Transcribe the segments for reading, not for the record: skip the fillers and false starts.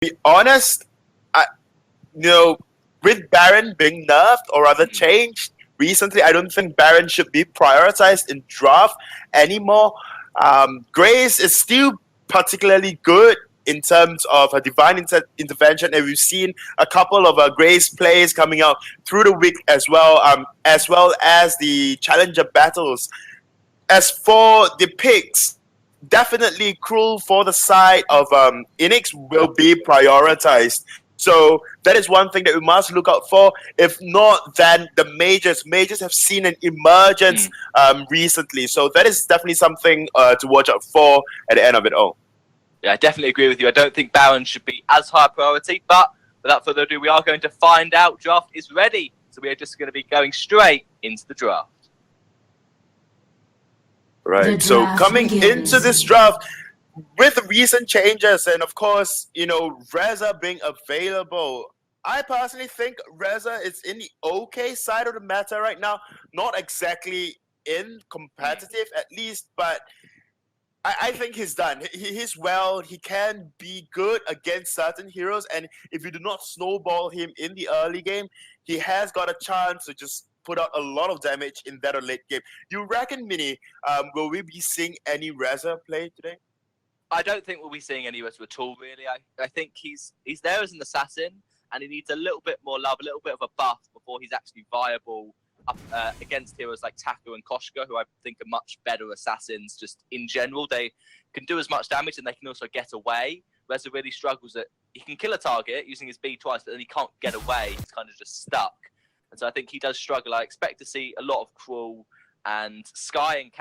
be honest, I, with Baron being nerfed or rather changed recently, I don't think Baron should be prioritized in draft anymore. Grace is still particularly good in terms of a divine intervention, and we've seen a couple of Grace plays coming out through the week as well as the challenger battles. As for the picks, definitely Cruel for the side of Enix will be prioritized. So that is one thing that we must look out for. If not, then the majors have seen an emergence recently. So that is definitely something to watch out for at the end of it all. Yeah, I definitely agree with you. I don't think Baron should be as high a priority, but without further ado, we are going to find out. Draft is ready. So we are just going to be going straight into the draft. Right. So coming into this draft, with recent changes and of course, Reza being available, I personally think Reza is in the okay side of the meta right now. Not exactly in competitive at least, but I think he's done. He's well. He can be good against certain heroes, and if you do not snowball him in the early game, he has got a chance to just put out a lot of damage in that late game. You reckon, Mini, will we be seeing any Reza play today? I don't think we'll be seeing any Reza at all, really. I think he's there as an assassin, and he needs a little bit more love, a little bit of a buff before he's actually viable up against heroes like Taku and Koshka, who I think are much better assassins just in general. They can do as much damage and they can also get away. Reza really struggles that he can kill a target using his B twice, but then he can't get away. He's kind of just stuck. And so I think he does struggle. I expect to see a lot of Cruel and Sky and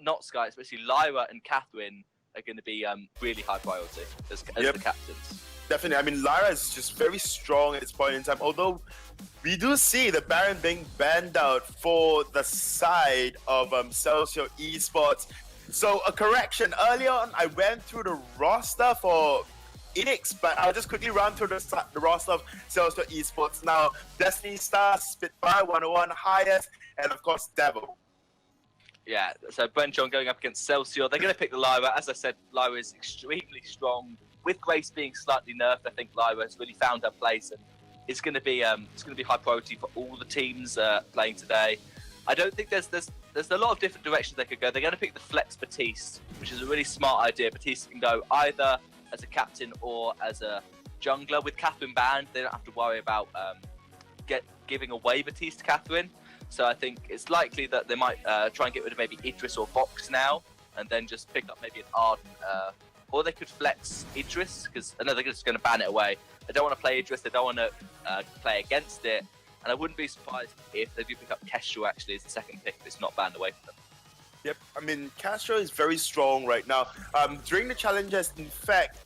not Sky, especially Lyra and Catherine are going to be really high priority as the captains. Definitely. I mean, Lyra is just very strong at this point in time, although we do see the Baron being banned out for the side of Celsior Esports. So a correction, earlier on I went through the roster for Enix, but I'll just quickly run through the roster of Celsior Esports now. Destiny Star, Spitfire, 101, Highest, and of course Devil. Yeah, so Brenchong going up against Celsior. They're going to pick the Lyra. As I said, Lyra is extremely strong. With Grace being slightly nerfed, I think Lyra has really found her place, and it's going to be high priority for all the teams playing today. I don't think there's a lot of different directions they could go. They're going to pick the Flex Batiste, which is a really smart idea. Batiste can go either as a captain or as a jungler. With Catherine banned, they don't have to worry about giving away Batiste to Catherine. So I think it's likely that they might try and get rid of maybe Idris or Vox now, and then just pick up maybe an Arden. Or they could flex Idris, because I know they're just going to ban it away. They don't want to play Idris, they don't want to play against it. And I wouldn't be surprised if they do pick up Kestrel actually as the second pick if it's not banned away from them. Yep, I mean, Castro is very strong right now. During the challenges, in fact,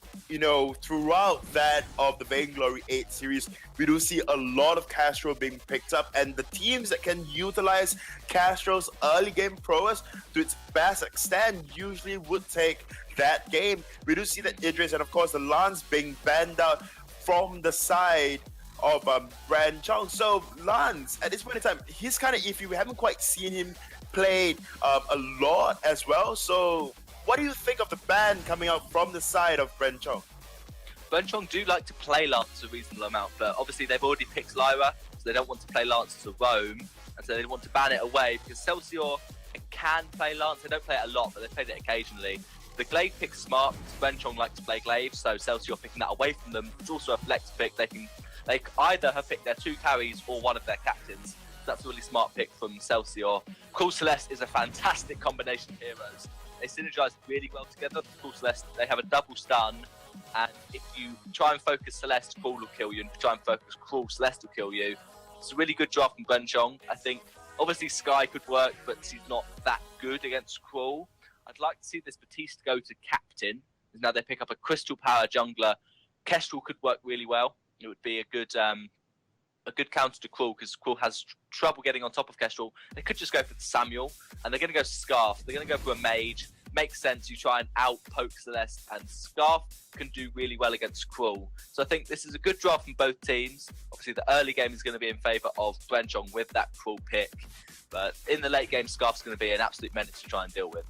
throughout that of the Vainglory 8 series, we do see a lot of Castro being picked up, and the teams that can utilize Castro's early game prowess to its best extent usually would take that game. We do see that Idris and of course the Lance being banned out from the side of Brenchong. So Lance, at this point in time, he's kind of iffy. We haven't quite seen him played a lot as well. So what do you think of the ban coming out from the side of Brenchong? Brenchong do like to play Lance a reasonable amount, but obviously they've already picked Lyra, so they don't want to play Lance to roam, and so they want to ban it away, because Celsior can play Lance. They don't play it a lot, but they played it occasionally. The Glaive pick's smart, because Brenchong likes to play Glaive, so Celsior picking that away from them. It's also a flex pick. They either have picked their 2 carries or one of their captains. That's a really smart pick from Celsior. Cruel Celeste is a fantastic combination of heroes. They synergize really well together. Cruel Celeste, they have a double stun, and if you try and focus Celeste, Cruel will kill you, and if you try and focus Cruel, Celeste will kill you. It's a really good draft from Brenchong. I think obviously Sky could work, but she's not that good against Cruel. I'd like to see this Batiste go to captain. Now they pick up a Crystal Power jungler. Kestrel could work really well. It would be a good counter to Cruel, because Cruel has trouble getting on top of Kestrel. They could just go for the Samuel, and they're going to go Scarf. They're going to go for a mage. Makes sense. You try and out-poke Celeste, and Scarf can do really well against Cruel. So I think this is a good draft from both teams. Obviously, the early game is going to be in favour of Brenchong with that Cruel pick. But in the late game, Scarf's going to be an absolute menace to try and deal with.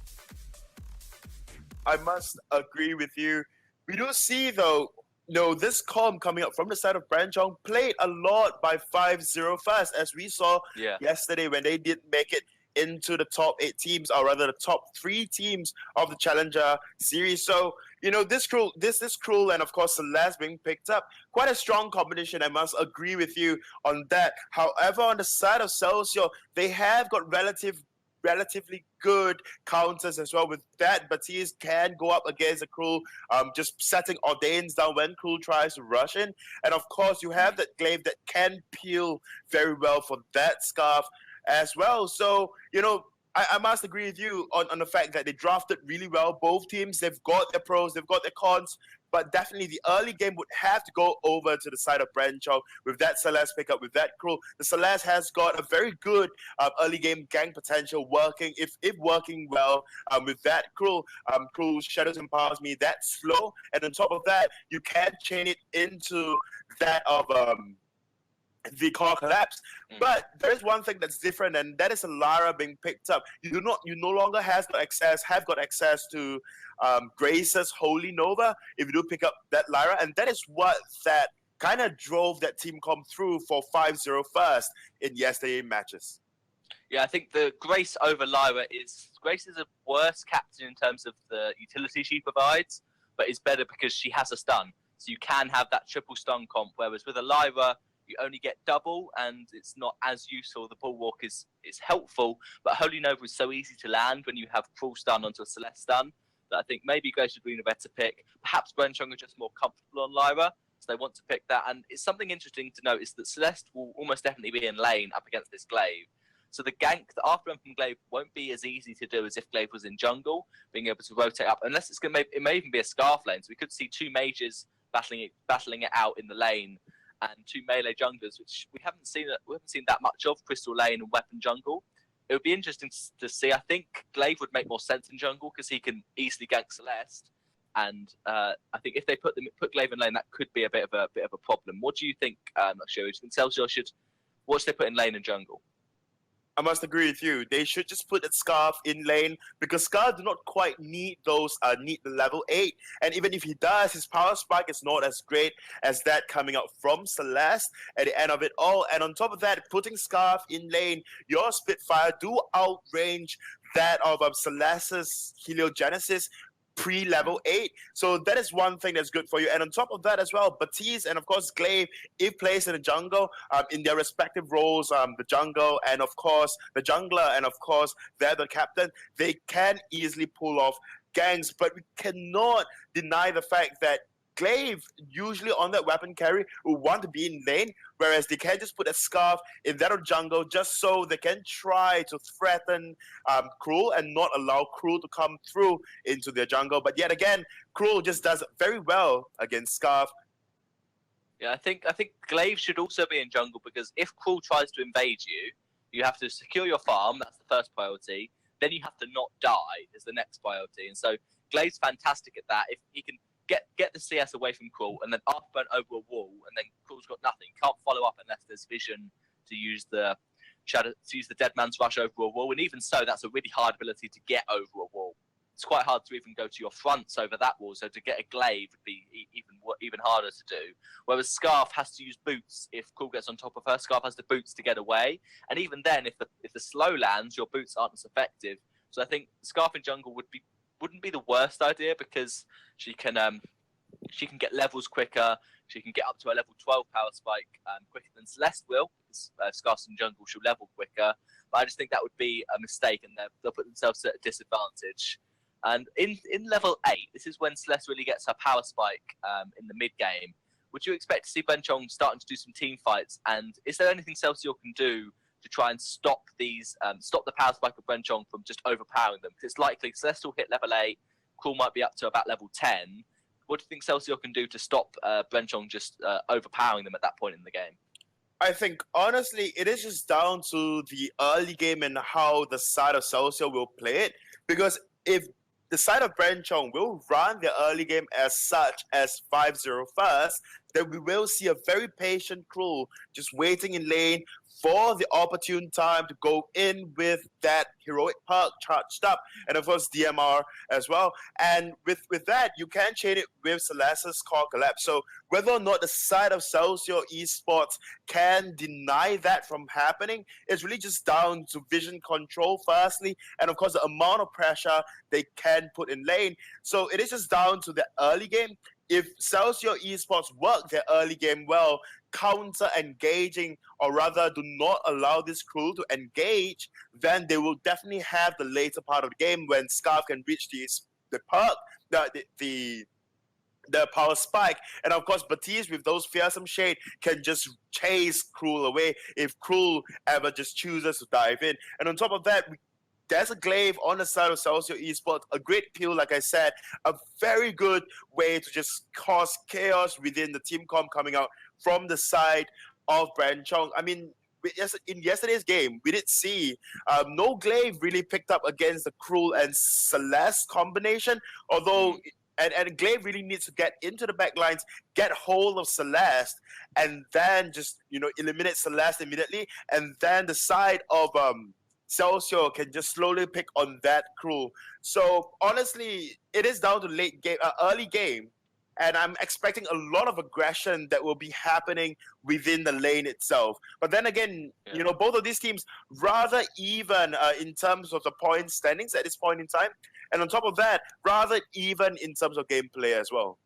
I must agree with you. We do see, though, No, this comp coming up from the side of Brenchong played a lot by 5-0 first, as we saw Yeah. yesterday when they did make it into the top 8 teams, or rather the top 3 teams of the Challenger series. So, this Cruel and of course Celeste being picked up, quite a strong combination. I must agree with you on that. However, on the side of Celsius, they have got relatively good counters as well. With that, Baptiste can go up against a Cruel, just setting Ordains down when Cruel tries to rush in. And of course, you have that Glaive that can peel very well for that Scarf as well. So, I must agree with you on the fact that they drafted really well. Both teams, they've got their pros, they've got their cons, but definitely the early game would have to go over to the side of Brenchong with that Celeste pickup, with that Cruel. The Celeste has got a very good early game gang potential working, if working well, with that Cruel. Cruel Shadows empowers me that slow, and on top of that, you can chain it into that of the core collapse. But there is one thing that's different, and that is a Lara being picked up. You no longer have got access to Grace's Holy Nova if you do pick up that Lara, and that is what that kind of drove that team come through for 5-0 first in yesterday's matches. Yeah, I think the Grace over Lyra Grace is a worse captain in terms of the utility she provides, but is better because she has a stun. So you can have that triple stun comp, whereas with a Lyra, you only get double, and it's not as useful. The Bulwark is helpful, but Holy Nova is so easy to land when you have Cruel stun onto a Celeste stun that I think maybe Grace would be a better pick. Perhaps Brenchong are just more comfortable on Lyra, so they want to pick that. And it's something interesting to note is that Celeste will almost definitely be in lane up against this Glaive. So the gank, the after from Glaive won't be as easy to do as if Glaive was in jungle, being able to rotate up, unless it may even be a Scarf lane. So we could see 2 mages battling it out in the lane, and 2 melee junglers, which we haven't seen that much of, Crystal Lane and Weapon Jungle. It would be interesting to see. I think Glaive would make more sense in jungle because he can easily gank Celeste, and I think if they put Glaive in lane, that could be a bit of a problem. What do you think, Sherry? Do you think Celsius what should they put in lane and jungle? I must agree with you. They should just put that Scarf in lane, because Scarf do not quite need the level 8. And even if he does, his power spike is not as great as that coming out from Celeste at the end of it all. And on top of that, putting Scarf in lane, your Spitfire do outrange that of Celeste's Heliogenesis pre-level 8. So that is one thing that's good for you. And on top of that as well, Baptiste and of course Glaive, if placed in the jungle, in their respective roles, the jungle and of course the jungler, and of course they're the captain, they can easily pull off gangs. But we cannot deny the fact that Glaive, usually on that weapon carry, will want to be in lane, whereas they can just put a Scarf in that of jungle just so they can try to threaten Cruel and not allow Cruel to come through into their jungle. But yet again, Cruel just does very well against Scarf. Yeah, I think Glaive should also be in jungle, because if Cruel tries to invade you, you have to secure your farm. That's the first priority. Then you have to not die is the next priority. And so Glaive's fantastic at that. If he can get the CS away from Cruel and then afterburn over a wall, and then Cruel's got nothing. Can't follow up unless there's vision to use the Dead Man's Rush over a wall. And even so, that's a really hard ability to get over a wall. It's quite hard to even go to your fronts over that wall. So to get a Glaive would be even harder to do. Whereas Scarf has to use boots. If Cruel gets on top of her, Scarf has the boots to get away. And even then, if the slow lands, your boots aren't as effective. So I think Scarf in jungle wouldn't be the worst idea, because she can get levels quicker. She can get up to a level 12 power spike quicker than Celeste will, because Scarf in jungle she'll level quicker. But I just think that would be a mistake, and they'll put themselves at a disadvantage. And in level 8, this is when Celeste really gets her power spike in the mid game. Would you expect to see Brenchong starting to do some team fights? And is there anything Celsior can do to try and stop the power spike of Brenchong from just overpowering them? Because it's likely Celeste will hit level 8, Cruel might be up to about level 10. What do you think Celsior can do to stop Brenchong just overpowering them at that point in the game? I think, honestly, it is just down to the early game and how the side of Celsior will play it. Because if the side of Brenchong will run the early game as such as 5-0 first, then we will see a very patient Cruel just waiting in lane for the opportune time to go in with that heroic perk charged up, and of course DMR as well. And with that, you can chain it with Celeste's Core Collapse. So whether or not the side of Celsior Esports can deny that from happening is really just down to vision control, firstly, and of course the amount of pressure they can put in lane. So it is just down to the early game. If Celsior Esports work their early game well, counter engaging, or rather do not allow this crew to engage, then they will definitely have the later part of the game when Scarf can reach the perk, the power spike, and of course Batiste with those fearsome shade can just chase Cruel away if Cruel ever just chooses to dive in. And on top of that, there's a glaive on the side of Celsior Esports, a great peel, like I said, a very good way to just cause chaos within the team comp coming out from the side of Brenchong. I mean, in yesterday's game, we did see no glaive really picked up against the Cruel and Celeste combination, although and glaive really needs to get into the back lines, get hold of Celeste, and then just eliminate Celeste immediately, and then the side of Celsior can just slowly pick on that crew. So honestly, it is down to late game, early game, and I'm expecting a lot of aggression that will be happening within the lane itself. But then again, both of these teams rather even in terms of the point standings at this point in time, and on top of that, rather even in terms of gameplay as well.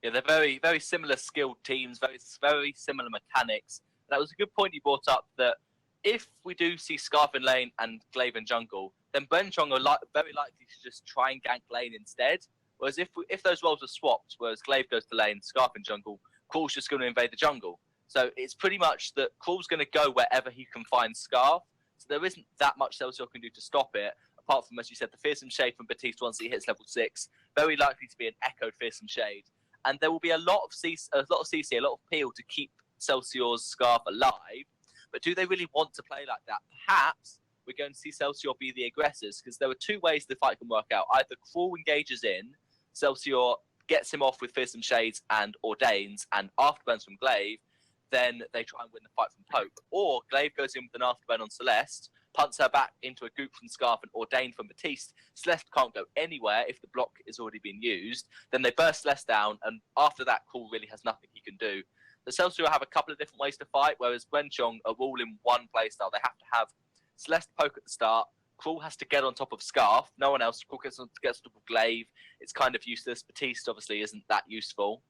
Yeah, they're very, very similar skilled teams, very, very similar mechanics. That was a good point you brought up, that if we do see Scarf in lane and Glaive in jungle, then Brenchong are very likely to just try and gank lane instead. Whereas if those roles are swapped, whereas Glaive goes to lane, Scarf in jungle, Crawl's just going to invade the jungle. So it's pretty much that Crawl's going to go wherever he can find Scarf. So there isn't that much Celsior can do to stop it, apart from, as you said, the Fearsome Shade from Batiste once he hits level 6. Very likely to be an echoed Fearsome Shade. And there will be a lot of CC, a lot of peel to keep Celsior's Scarf alive. But do they really want to play like that? Perhaps we're going to see Celsior be the aggressors, because there are two ways the fight can work out. Either Crawl engages in, Celsior gets him off with Fearsome Shades and Ordains and Afterburns from Glaive, then they try and win the fight from Poke. Or Glaive goes in with an Afterburn on Celeste, punts her back into a Goop from Scarf and Ordain from Batiste. Celeste can't go anywhere if the block is already been used. Then they burst Celeste down, and after that, Crawl really has nothing he can do. The Celsior have a couple of different ways to fight, whereas Brenchong are all in one playstyle. They have to have Celeste poke at the start. Crawl has to get on top of Scarf. No one else. Crawl gets on top of Glaive. It's kind of useless. Batiste obviously isn't that useful.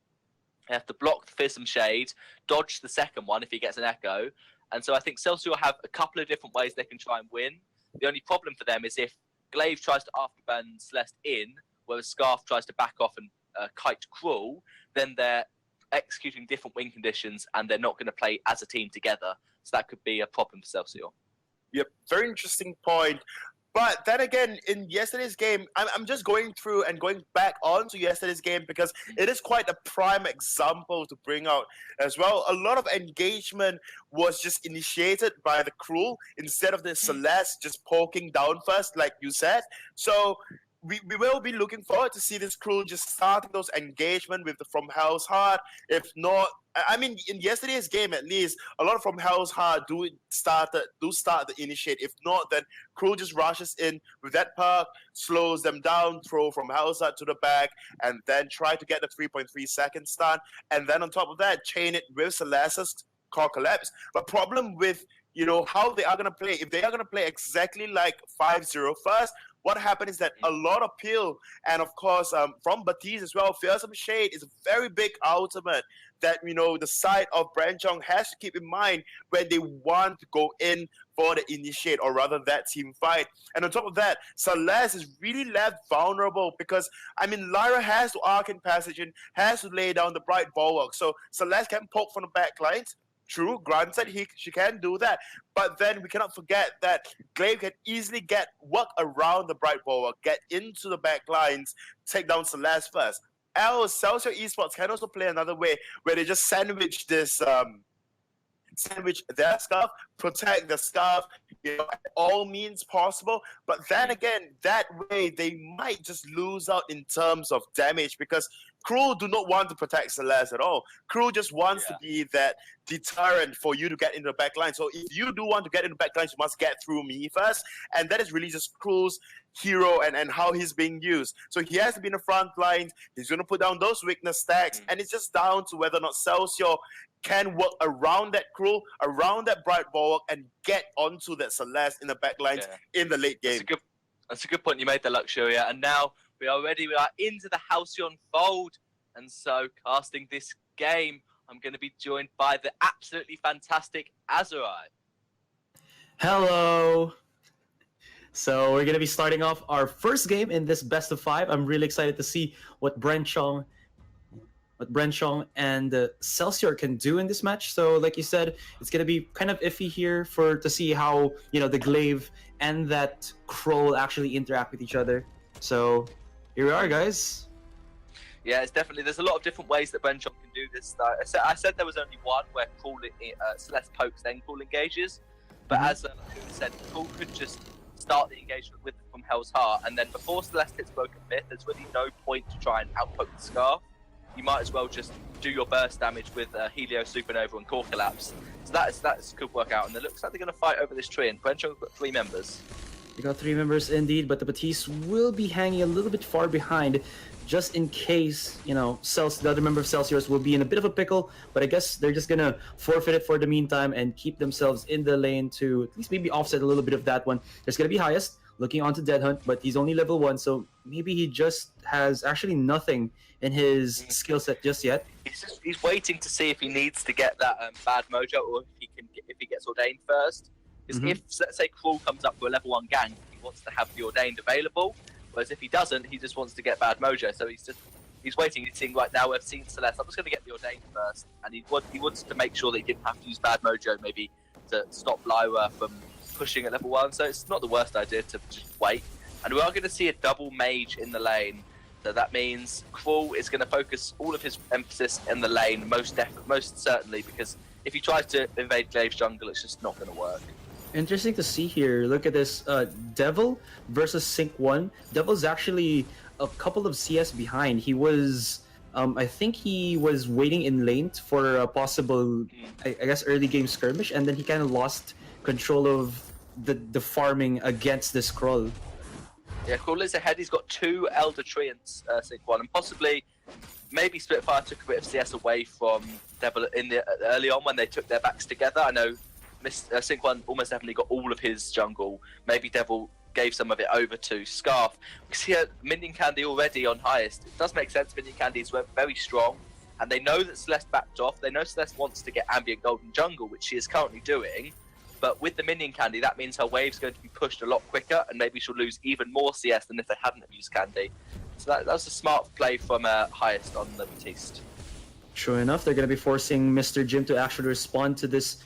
They have to block the Fearsome Shade, dodge the second one if he gets an Echo. And so I think Celsior have a couple of different ways they can try and win. The only problem for them is if Glaive tries to afterburn Celeste in, whereas Scarf tries to back off and kite Crawl, then they're executing different win conditions and they're not going to play as a team together. So that could be a problem for Celsior. Yep, very interesting point. But then again, in yesterday's game, I'm just going through and going back onto yesterday's game because it is quite a prime example to bring out as well. A lot of engagement was just initiated by the Cruel instead of the Celeste just poking down first, like you said. So we will be looking forward to see this Cruel just starting those engagement with the From Hell's Heart. If not, I mean, in yesterday's game at least, a lot of From Hell's Heart do start the initiate. If not, then Cruel just rushes in with that perk, slows them down, throw From Hell's Heart to the back, and then try to get the 3.3 second stun. And then on top of that, chain it with Celeste's Core Collapse. But problem with how they are going to play, if they are going to play exactly like 5-0 first, what happened is that a lot of peel, and of course from Batiste as well, Fearsome Shade is a very big ultimate that the side of Brenchong has to keep in mind when they want to go in for the initiate, or rather that team fight. And on top of that, Celeste is really left vulnerable because Lyra has to Arcane Passage and has to lay down the Bright Bulwark, so Celeste can poke from the back lines. True, granted, she can do that, but then we cannot forget that Glaive can easily work around the Bright Bulwark, get into the back lines, take down Celeste first. Else, Celsior Esports can also play another way where they just sandwich their Scarf, protect the Scarf, at all means possible. But then again, that way they might just lose out in terms of damage because Cruel do not want to protect Celeste at all. Cruel just wants to Yeah. be that deterrent for you to get into the back line. So if you do want to get into the back line, you must get through me first. And that is really just Cruel's hero and how he's being used. So he has to be in the front line. He's going to put down those weakness stacks. And it's just down to whether or not Celsior can work around that Cruel, around that Bright Bulwark, and get onto that Celeste in the back lines in the late game. That's a good point you made there, Luxuria. And now we are ready. We are into the Halcyon Fold. And so, casting this game, I'm going to be joined by the absolutely fantastic Azurai. Hello! So we're going to be starting off our first game in this best of 5. I'm really excited to see what Brenchong and Celsior can do in this match. So like you said, it's going to be kind of iffy here to see how, the Glaive and that Kroll actually interact with each other. So here we are, guys. Yeah, it's definitely, there's a lot of different ways that Brenchong can do this. I said there was only one where Celeste pokes, then Kroll engages. But as Kuhn said, Kroll could just start the engagement with from Hell's Heart, and then before Celeste hits Broken Myth, there's really no point to try and outpoke the Scarf. You might as well just do your burst damage with Helio, Supernova, and Core Collapse. So that could work out, and it looks like they're going to fight over this tree, and Brenchong's got 3 members. They got 3 members indeed, but the Batiste will be hanging a little bit far behind, just in case, the other member of Celsius will be in a bit of a pickle, but I guess they're just gonna forfeit it for the meantime and keep themselves in the lane to at least maybe offset a little bit of that one. There's gonna be Highest looking onto Dead Hunt, but he's only level 1, so maybe he just has actually nothing in his skill set just yet. He's waiting to see if he needs to get that bad mojo, or if he gets ordained first. Because if, let's say, Crawl comes up for a level 1 gank, he wants to have the ordained available. Whereas if he doesn't, he just wants to get bad mojo. So he's waiting. He's seeing right now. I've seen Celeste. I'm just going to get the ordained first, and he wants to make sure that he didn't have to use bad mojo, maybe to stop Lyra from pushing at level 1. So it's not the worst idea to just wait. And we are going to see a double mage in the lane. So that means Crawl is going to focus all of his emphasis in the lane, most certainly, because if he tries to invade Glaive's jungle, it's just not going to work. Interesting to see here. Look at this. Devil versus Sync 1. Devil's actually a couple of CS behind. He was, I think he was waiting in lane for a possible, I guess, early game skirmish, and then he kind of lost control of the farming against this Skrull. Yeah, Crawl is ahead. He's got 2 Elder Treants, Sync 1, and possibly, maybe Spitfire took a bit of CS away from Devil early on when they took their backs together. I know Sync 1 almost definitely got all of his jungle. Maybe Devil gave some of it over to Scarf. We see Minion Candy already on Highest. It does make sense. Minion Candy is very strong, and they know that Celeste backed off. They know Celeste wants to get Ambient Golden Jungle, which she is currently doing. But with the Minion Candy, that means her wave's going to be pushed a lot quicker, and maybe she'll lose even more CS than if they hadn't used Candy. So that was a smart play from Highest on the Batiste. Sure enough, they're going to be forcing Mr. Jim to actually respond to this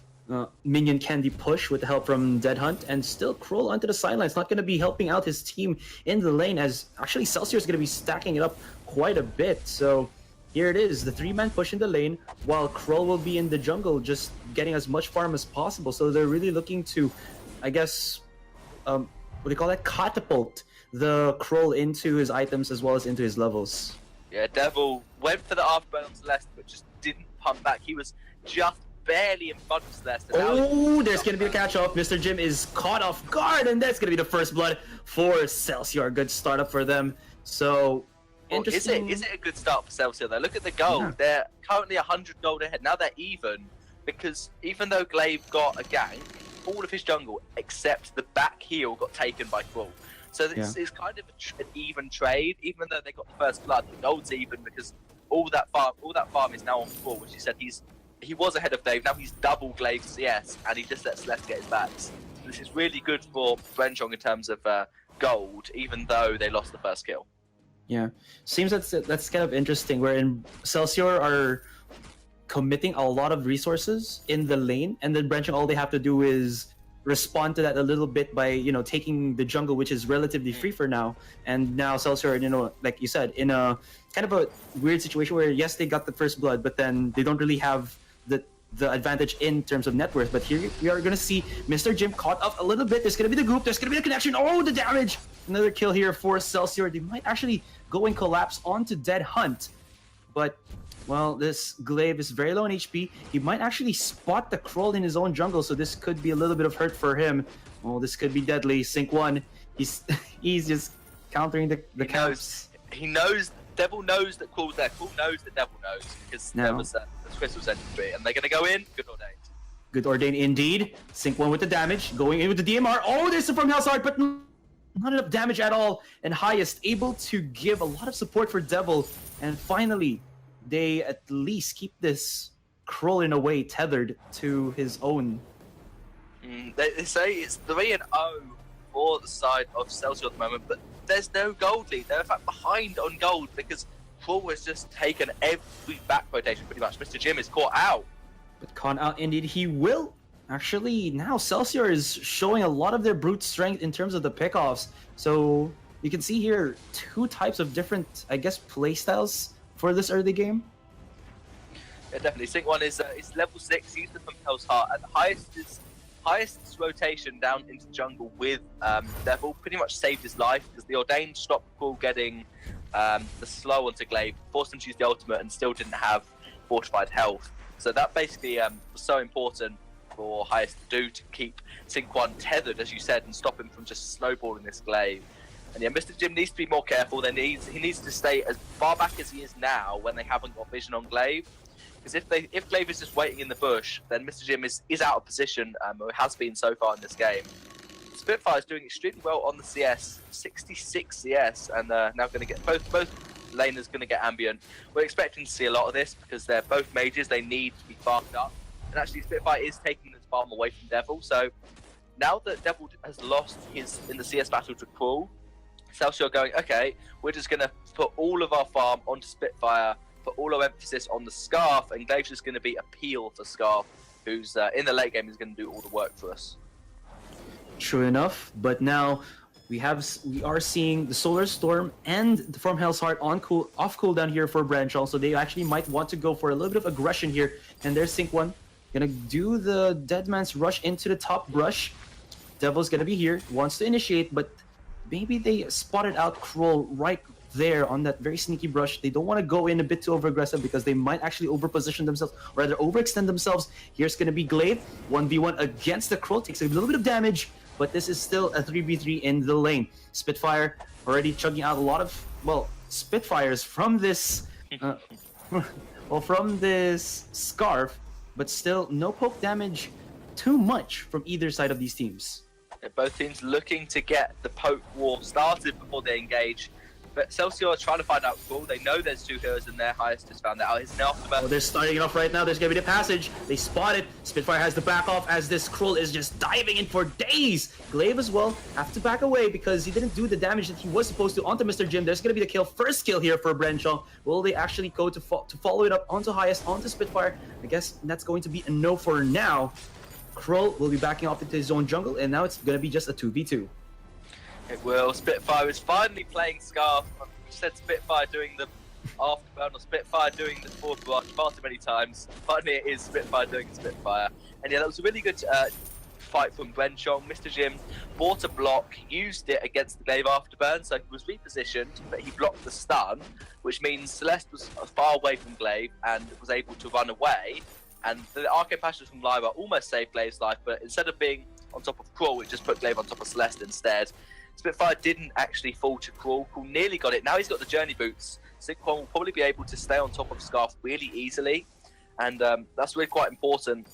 Minion Candy push with the help from Dead Hunt, and still Kroll onto the sidelines. Not going to be helping out his team in the lane, as actually Celsior is going to be stacking it up quite a bit. So here it is, the 3-man push in the lane, while Kroll will be in the jungle just getting as much farm as possible. So they're really looking to, I guess, what do you call that? Catapult the Kroll into his items as well as into his levels. Yeah, Devil went for the afterburn on Celeste, but just didn't pump back. He was just barely in front of Celeste. Oh, there's going to be a catch-off. Mr. Jim is caught off guard, and that's going to be the first blood for Celsior. Good startup for them. So, interesting. Is it a good start for Celsior, though? Look at the gold. Yeah. They're currently 100 gold ahead. Now they're even, because even though Glaive got a gank, all of his jungle, except the back heel, got taken by Crawl. So it's kind of an even trade, even though they got the first blood. The gold's even because all that farm is now on Crawl, which he said he was ahead of Glaive. Now he's double Glaive CS, and he just lets Celeste get his backs. This is really good for Brenchong in terms of gold, even though they lost the first kill. Yeah, seems that's kind of interesting. Wherein Celsior are committing a lot of resources in the lane, and then Brenchong, all they have to do is respond to that a little bit by taking the jungle, which is relatively free for now. And now Celsior, like you said, in a kind of a weird situation where yes, they got the first blood, but then they don't really have the advantage in terms of net worth. But here we are going to see Mr. Jim caught up a little bit. There's going to be the group. There's going to be the connection. Oh, the damage! Another kill here for Celsior. They might actually go and collapse onto Dead Hunt. but well, this Glaive is very low on HP. He might actually spot the Kroll in his own jungle, so this could be a little bit of hurt for him. Oh, this could be deadly. Sync 1, he's he's just countering the camps. He knows. Devil knows that Kroll's there. Kroll knows that Devil knows because there was the crystal sentry, and they're gonna go in. Good ordained. Good ordained indeed. Sync 1 with the damage, going in with the DMR. Oh, there's the from Hell's Heart, but not enough damage at all. And Highest able to give a lot of support for Devil, and finally, they at least keep this Kroll in a way tethered to his own. They say it's 3-0 for the side of Celsior at the moment, but there's no gold lead. They're in fact behind on gold because Kroll has just taken every back rotation pretty much. Mr. Jim is caught out. But caught out indeed he will. Actually, now Celsior is showing a lot of their brute strength in terms of the pickoffs. So you can see here 2 types of different, I guess, playstyles for this early game. Yeah, definitely. Sync 1 is level 6, used from Hell's Heart, and the highest rotation down into jungle with Devil pretty much saved his life because the Ordained stopped Kroll getting the slow onto Glaive, forced him to use the ultimate, and still didn't have fortified health. So that basically was so important for Highest to do, to keep Sync 1 tethered, as you said, and stop him from just snowballing this Glaive. And yeah, Mr. Jim needs to be more careful. He needs to stay as far back as he is now when they haven't got vision on Glaive. Because if Glaive is just waiting in the bush, then Mr. Jim is out of position, or has been so far in this game. Spitfire is doing extremely well on the CS, 66 CS, and now going to get both laners going to get ambient. We're expecting to see a lot of this because they're both mages. They need to be farmed up, and actually Spitfire is taking this farm away from Devil. So now that Devil has lost his in the CS battle to Kroll, Celsior going, okay, we're just going to put all of our farm onto Spitfire, put all our emphasis on the Scarf, and Glaive's just going to be a peel for Scarf, who's in the late game is going to do all the work for us. True enough, but now we are seeing the Solar Storm and the From Hell's Heart off cooldown here for Brenchong, so they actually might want to go for a little bit of aggression here. And there's Sync 1 gonna do the Deadman's Rush into the top brush. Devil's gonna be here, wants to initiate, but maybe they spotted out Kroll right there on that very sneaky brush. They don't want to go in a bit too over aggressive because they might actually overposition themselves, or rather overextend themselves. Here's going to be Glaive, 1v1 against the Kroll, takes a little bit of damage, but this is still a 3v3 in the lane. Spitfire already chugging out a lot of, well, Spitfires from this, from this Scarf, but still no poke damage too much from either side of these teams. Yeah, both teams looking to get the poke war started before they engage. But Celsior are trying to find out Kroll. They know there's 2 heroes in there. Highest has found that out. He's an afterburn. Oh, they're starting it off right now. There's going to be the passage. They spot it. Spitfire has the back off as this Kroll is just diving in for days. Glaive as well have to back away because he didn't do the damage that he was supposed to onto Mr. Jim. There's going to be the kill. First kill here for Brenchong. Will they actually go to follow it up onto Highest, onto Spitfire? I guess that's going to be a no for now. Kroll will be backing off into his own jungle, and now it's going to be just a 2v2. It will. Spitfire is finally playing Scarf. I've said Spitfire doing the afterburn or Spitfire doing the forward brush far too many times. Finally, it is Spitfire doing Spitfire. And yeah, that was a really good fight from Brenchong. Mr. Jim bought a block, used it against the Glaive afterburn, so he was repositioned, but he blocked the stun, which means Celeste was far away from Glaive and was able to run away. And the Arcane Passion from Lyra almost saved Glaive's life, but instead of being on top of Kroll, it just put Glaive on top of Celeste instead. Spitfire didn't actually fall to Kroll. Kroll nearly got it. Now he's got the journey boots. Sync 1 will probably be able to stay on top of Scarf really easily. And that's really quite important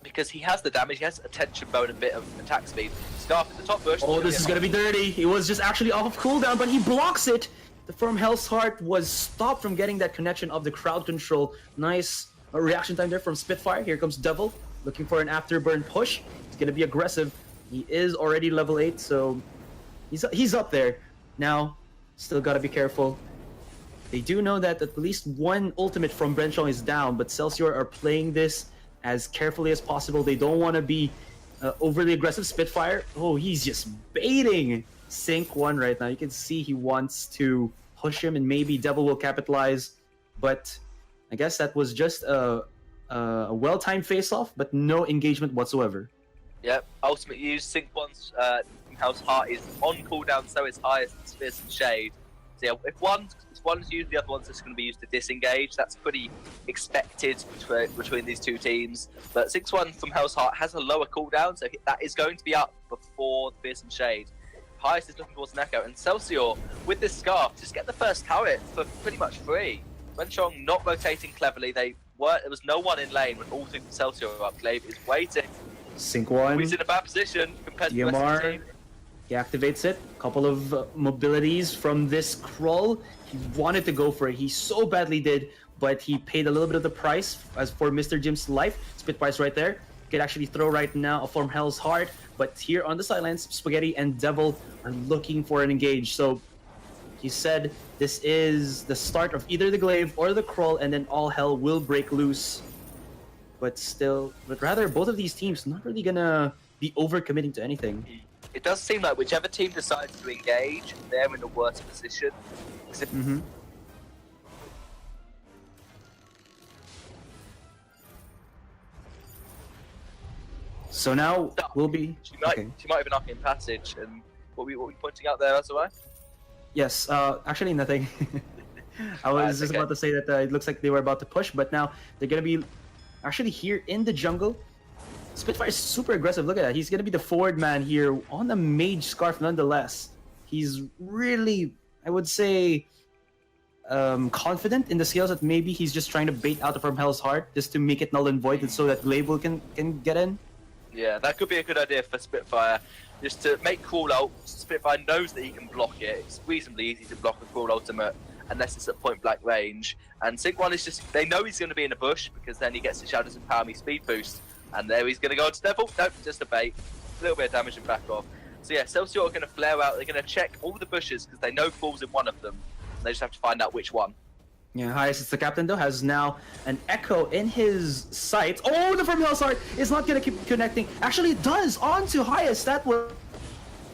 because he has the damage. He has attention bow and a bit of attack speed. Scarf at the top bush. Oh, this is going to be dirty. He was just actually off of cooldown, but he blocks it. The From Hell's Heart was stopped from getting that connection of the crowd control. Nice reaction time there from Spitfire. Here comes Devil looking for an afterburn push. He's going to be aggressive. He is already level 8, so he's up there. Now, still got to be careful. They do know that at least one ultimate from Brenchong is down, but Celsior are playing this as carefully as possible. They don't want to be overly aggressive. Spitfire, oh, he's just baiting Sync 1 right now. You can see he wants to push him, and maybe Devil will capitalize, but I guess that was just a well-timed face-off, but no engagement whatsoever. Yep, ultimate use. Sync 1's Hell's Heart is on cooldown, so is Highest, Fierce and Shade. So yeah, if one's used, the other one's just going to be used to disengage. That's pretty expected between these two teams. But 6-1 from Hell's Heart has a lower cooldown, so that is going to be up before the Fearsome Shade. Highest is looking towards an Echo, and Celsior, with this Scarf, just get the first turret for pretty much free. Brenchong not rotating cleverly. There was no one in lane when all three from Celsior were up. Glaive is waiting. Sync 1. He's in a bad position compared to the rest of the DMR. team. He activates it. Couple of mobilities from this crawl. He wanted to go for it. He so badly did, but he paid a little bit of the price as for Mr. Jim's life. Spitfire's right there. Could actually throw right now from Hell's Heart, but here on the sidelines, Spaghetti and Devil are looking for an engage. So he said this is the start of either the glaive or the crawl, and then all hell will break loose. But rather both of these teams not really gonna be overcommitting to anything. It does seem like whichever team decides to engage, they're in a worse position. So now we'll be. She might have been up in passage, and what were we pointing out there, as well? Yes, actually nothing. I was just about to say that it looks like they were about to push, but now they're gonna be actually here in the jungle. Spitfire is super aggressive. Look at that. He's gonna be the forward man here on the Mage Scarf nonetheless. He's really, I would say, confident in the skills that maybe he's just trying to bait out from Hell's Heart just to make it null and void so that Glaive can get in. Yeah, that could be a good idea for Spitfire. Just to make Crawl Ult, Spitfire knows that he can block it. It's reasonably easy to block a Crawl Ultimate unless it's at point blank range. And Sync 1 is just, they know he's going to be in a bush because then he gets the Shadows Empower Me speed boost. And there he's going to go into Devil. Nope, just a bait. A little bit of damage and back off. So yeah, Celsior are going to flare out. They're going to check all the bushes because they know Crawl's in one of them. And they just have to find out which one. Yeah, Highest, it's the captain though, has now an Echo in his sights. Oh, the from Hell's Heart is not gonna keep connecting. Actually, it does onto Highest. That was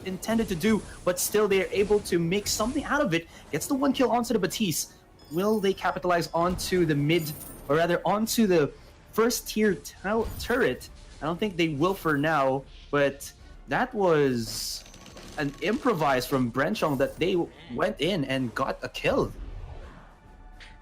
intended to do, but still they are able to make something out of it. Gets the 1 kill onto the Batiste. Will they capitalize onto the mid, or rather onto the first tier turret? I don't think they will for now, but that was an improvise from Brenchong that they went in and got a kill.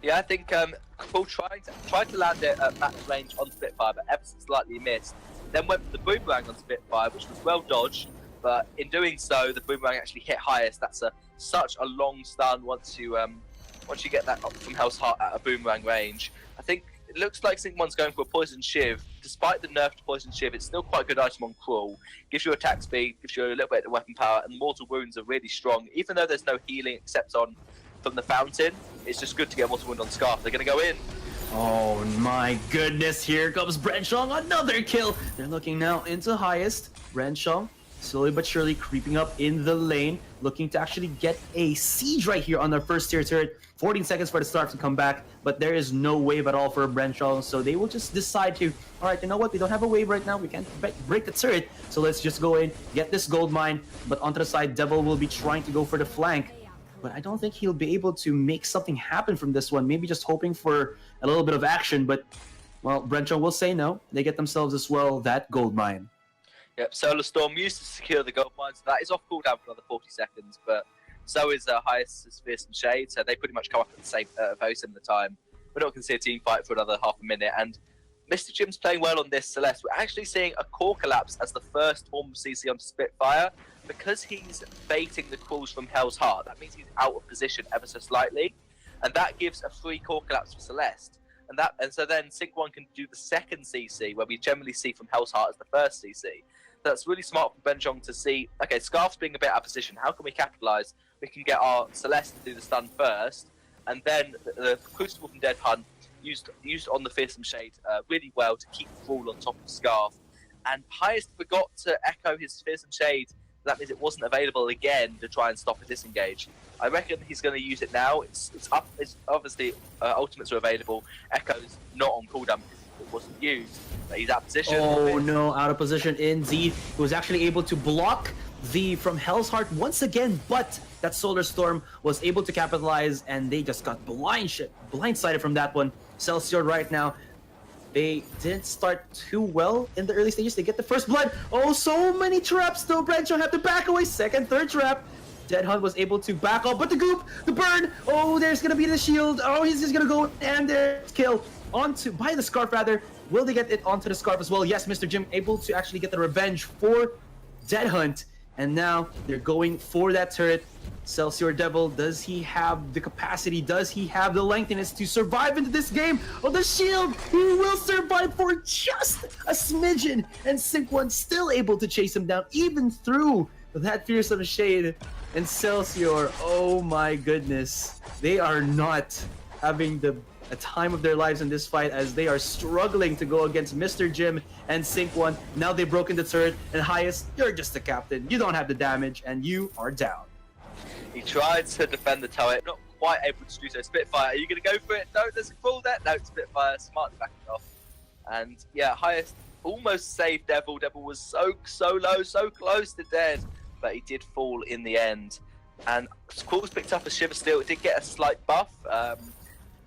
Yeah, I think Crawl tried to land it at max range on Spitfire, but ever so slightly missed. Then went for the boomerang on Spitfire, which was well dodged, but in doing so, the boomerang actually hit Highest. That's such a long stun once you get that up from Hell's Heart at a boomerang range. I think it looks like Sync 1's going for a Poison Shiv. Despite the nerf to Poison Shiv, it's still quite a good item on Crawl. Gives you attack speed, gives you a little bit of weapon power, and mortal wounds are really strong. Even though there's no healing except from the fountain, it's just good to get mortal wound on Scarf. They're going to go in. Oh my goodness, here comes Brenchong, another kill! They're looking now into Highest. Brenchong slowly but surely creeping up in the lane, looking to actually get a siege right here on their first tier turret. 14 seconds for the start to come back, but there is no wave at all for Brenchong, so they will just decide to, alright, you know what, we don't have a wave right now, we can't break the turret, so let's just go in, get this gold mine, but onto the side, Devil will be trying to go for the flank. But I don't think he'll be able to make something happen from this one. Maybe just hoping for a little bit of action, but, well, Brenchong will say no. They get themselves as well that gold mine. Yep, Solar Storm used to secure the gold mine, so that is off cooldown for another 40 seconds, but so is Highest's Fearsome Shade, so they pretty much come up at the same, very similar time. We're not going to see a team fight for another half a minute, and Mr. Jim's playing well on this Celeste. We're actually seeing a core collapse as the first form of CC onto Spitfire. Because he's baiting the crawls from Hell's Heart, that means he's out of position ever so slightly, and that gives a free core collapse for Celeste. And so then Sync 1 can do the second CC, where we generally see from Hell's Heart as the first CC. So that's really smart for Brenchong to see, okay, Scarf's being a bit out of position, how can we capitalise? We can get our Celeste to do the stun first, and then the Crucible from Dead Hunt used on the Fearsome Shade really well to keep Crawl on top of Scarf. And Highest forgot to echo his Fearsome Shade. That means it wasn't available again to try and stop a disengage. I reckon he's going to use it now. It's obviously ultimates are available. Echo's not on cooldown because it wasn't used. But he's out of position. Oh no, out of position indeed. He was actually able to block the from Hell's Heart once again, but that Solar Storm was able to capitalize, and they just got blindsided from that one. Celsior right now, they didn't start too well in the early stages. They get the first blood. Oh, so many traps though. Brenchong have to back away. Second, third trap. Dead Hunt was able to back up, but the goop, the burn. Oh, there's gonna be the shield. Oh, he's just gonna go and there's kill onto by the scarf rather. Will they get it onto the scarf as well? Yes, Mr. Jim able to actually get the revenge for Dead Hunt, and now they're going for that turret. Celsior Devil, does he have the capacity? Does he have the lengthiness to survive into this game? Oh, the shield! He will survive for just a smidgen, and Sync1 still able to chase him down, even through that fearsome shade. And Celsior, oh my goodness, they are not having a time of their lives in this fight as they are struggling to go against Mr. Jim and Sync1. Now they've broken the turret, and Highest, you're just a captain. You don't have the damage, and you are down. He tried to defend the turret, not quite able to do so. Spitfire, are you going to go for it? No, there's a call there. No, Spitfire, smartly backing off. And yeah, Highest almost saved Devil. Devil was so low, so close to dead, but he did fall in the end. And Qualls picked up a Shiver Steel. It did get a slight buff,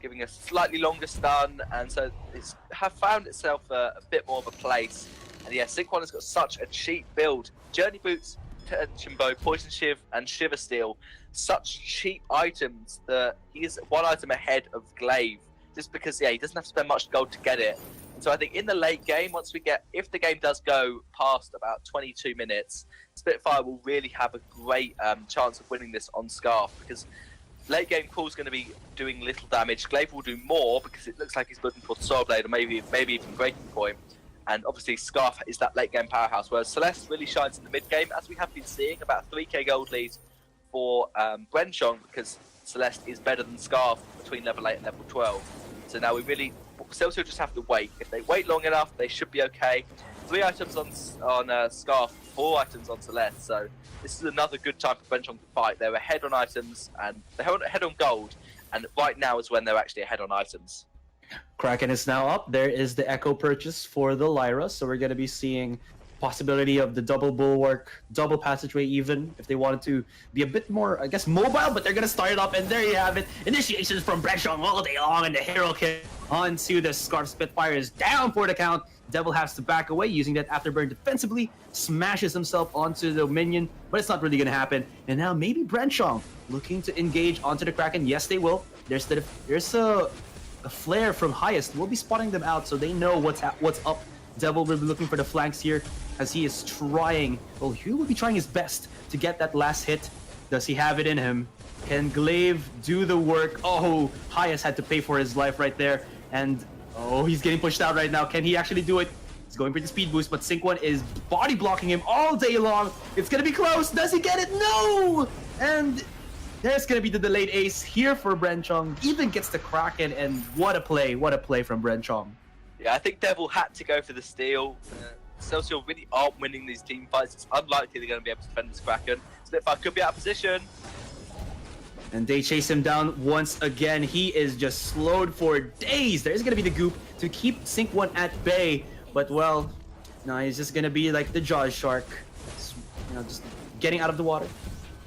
giving a slightly longer stun, and so it's found itself a bit more of a place. And yeah, Sync1 has got such a cheap build. Journey Boots, Tension Bow, Poison Shiv, and Shiver Steel, such cheap items that he is one item ahead of Glaive, just because he doesn't have to spend much gold to get it. And so I think in the late game, if the game does go past about 22 minutes, Spitfire will really have a great chance of winning this on Scarf, because late game Quall's going to be doing little damage. Glaive will do more because it looks like he's looking for Soul Blade or maybe even Breaking Point. And obviously Scarf is that late game powerhouse, whereas Celeste really shines in the mid game, as we have been seeing, about 3k gold lead for Brenchong, because Celeste is better than Scarf between level 8 and level 12. So now Celsior just have to wait. If they wait long enough, they should be okay. 3 items on Scarf, 4 items on Celeste, so this is another good time for Brenchong to fight. They're ahead on items, and they're ahead on gold, and right now is when they're actually ahead on items. Kraken is now up. There is the Echo purchase for the Lyra, so we're going to be seeing possibility of the double bulwark, double passageway even, if they wanted to be a bit more, I guess, mobile, but they're going to start it up, and there you have it. Initiations from Brenchong all day long, and the hero kick onto the Scarf. Spitfire is down for the count. Devil has to back away using that afterburn defensively, smashes himself onto the minion, but it's not really going to happen. And now maybe Brenchong looking to engage onto the Kraken. Yes, they will. There's a flare from Highest. We'll be spotting them out so they know what's up. Devil will be looking for the flanks here as he is trying. Well, he will be trying his best to get that last hit. Does he have it in him? Can Glaive do the work? Oh, Highest had to pay for his life right there. And oh, he's getting pushed out right now. Can he actually do it? He's going for the speed boost, but Sync1 is body blocking him all day long. It's gonna be close. Does he get it? No! And there's gonna be the delayed ace here for Brenchong. Even gets the Kraken, and what a play from Brenchong. Yeah, I think Devil had to go for the steal. Celsior really aren't winning these team fights. It's unlikely they're going to be able to defend this Kraken. Spitfire could be out of position. And they chase him down once again. He is just slowed for days. There's going to be the goop to keep Sync1 at bay. But, well, no, he's just going to be like the Jaws shark. Just getting out of the water,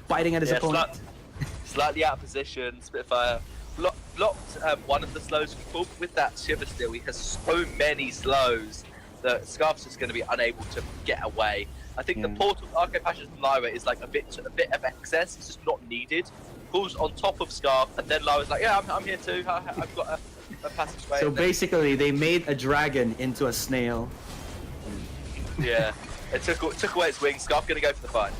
biting at his opponent. Slightly out of position. Spitfire blocked one of the slows from Quall with that Shiver Steel. He has so many slows that Scarf's just going to be unable to get away. I think the portal Arcade Passions from Lyra is like a bit of excess. It's just not needed. Quall's on top of Scarf, and then Lyra's like, yeah, I'm here too. I've got a passageway. So basically, they made a dragon into a snail. Yeah, it took away its wings. Scarf going to go for the fight.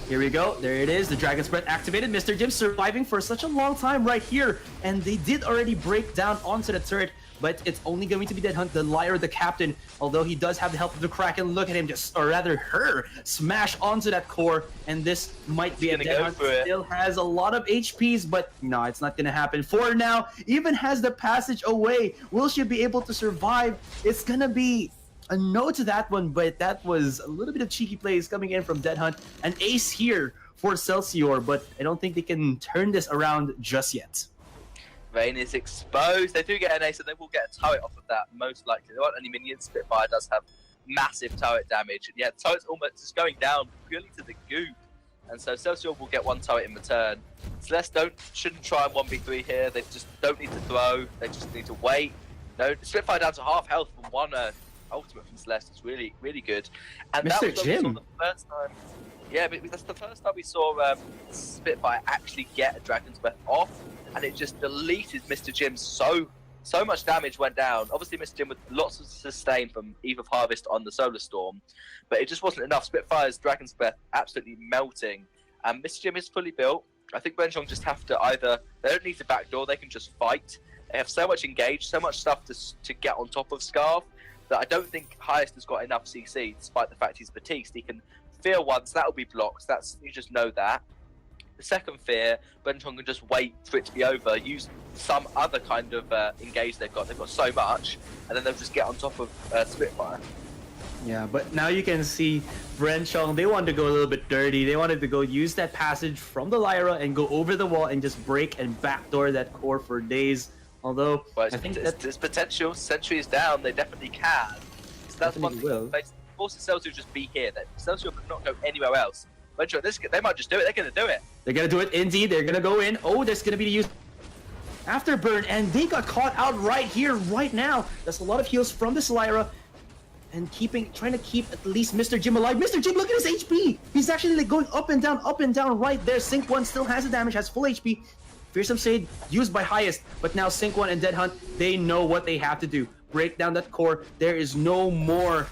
Here we go. There it is. The Dragon's Breath activated. Mr. Jim surviving for such a long time right here. And they did already break down onto the turret, but it's only going to be Dead Hunt, the Lyra, the captain. Although he does have the help of the Kraken. Look at him or rather her, smash onto that core. And this might be a Dead Hunt. Still has a lot of HPs, but no, it's not going to happen. For now, even has the passage away. Will she be able to survive? It's going to be a no to that one, but that was a little bit of cheeky plays coming in from Dead Hunt. An ace here for Celsior, but I don't think they can turn this around just yet. Vayne is exposed. They do get an ace, and they will get a turret off of that, most likely. There aren't any minions. Spitfire does have massive turret damage. And yeah, the turret's almost just going down purely to the goop. And so Celsior will get one turret in return. Celeste shouldn't try and 1v3 here. They just don't need to throw. They just need to wait. No, Spitfire down to half health from one ultimate from Celeste is really, really good. And Mr. that was Jim. the first time. Yeah, but that's the first time we saw Spitfire actually get a Dragon's Breath off, and it just deleted Mr. Jim. So much damage went down. Obviously, Mr. Jim with lots of sustain from Eve of Harvest on the Solar Storm, but it just wasn't enough. Spitfire's Dragon's Breath absolutely melting, and Mr. Jim is fully built. I think Brenchong just have to they don't need to backdoor, they can just fight. They have so much engaged, so much stuff to get on top of Scarf that I don't think Highest has got enough CC, despite the fact he's Batiste. He can fear once, that'll be blocked, you just know that. The second fear, Brenchong can just wait for it to be over, use some other kind of engage they've got so much, and then they'll just get on top of Spitfire. Yeah, but now you can see Brenchong, they wanted to go a little bit dirty. They wanted to go use that passage from the Lyra and go over the wall and just break and backdoor that core for days. Although, Well, I think there's potential. Sentry is down, they definitely can. So that's one thing. will. They force Celsior to just be here. Celsior could not go anywhere else. Brenchong, they might just do it. They're going to do it. They're going to do it, indeed. They're going to go in. Oh, there's going to be the use afterburn, and they got caught out right here, right now. That's a lot of heals from this Lyra. And trying to keep at least Mr. Jim alive. Mr. Jim, look at his HP! He's actually like going up and down right there. Sync 1 still has the damage, has full HP. Fearsome Shade used by Highest, but now Sync 1 and Dead Hunt, they know what they have to do. Break down that core. There is no more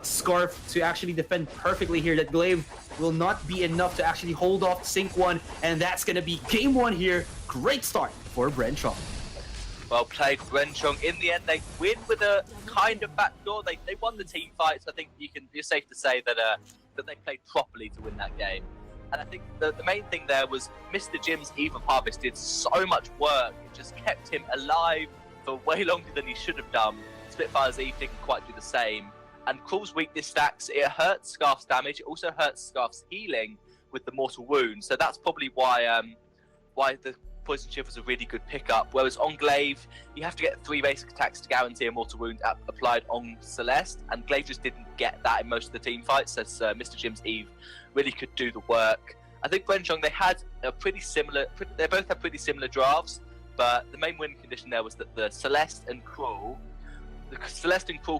Scarf to actually defend perfectly here. That Glaive will not be enough to actually hold off Sync 1, and that's going to be game 1 here. Great start for Brenchong. Well played, Brenchong. In the end, they win with a kind of backdoor. They won the team fight, so I think you're safe to say that that they played properly to win that game. And I think the main thing there was Mr. Jim's Eve of Harvest did so much work. It just kept him alive for way longer than he should have done. Spitfire's Eve didn't quite do the same. And Crawl's weakness stacks. It hurts Scarf's damage. It also hurts Scarf's healing with the Mortal Wound. So that's probably why the Poison Shift was a really good pickup. Whereas on Glaive, you have to get 3 basic attacks to guarantee a Mortal Wound applied on Celeste, and Glaive just didn't get that in most of the team fights, as Mr. Jim's Eve really could do the work. I think Brenchong, they both had pretty similar drafts, but the main win condition there was that the Celeste and Crawl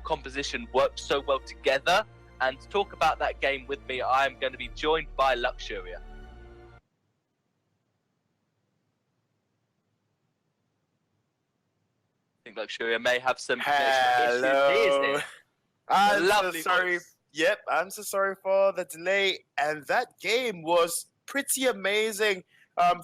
composition worked so well together. And to talk about that game with me, I am going to be joined by Luxuria. I think Luxuria may have some Hello. issues. I'm Lovely so sorry. voice. Yep, I'm so sorry for the delay. And that game was pretty amazing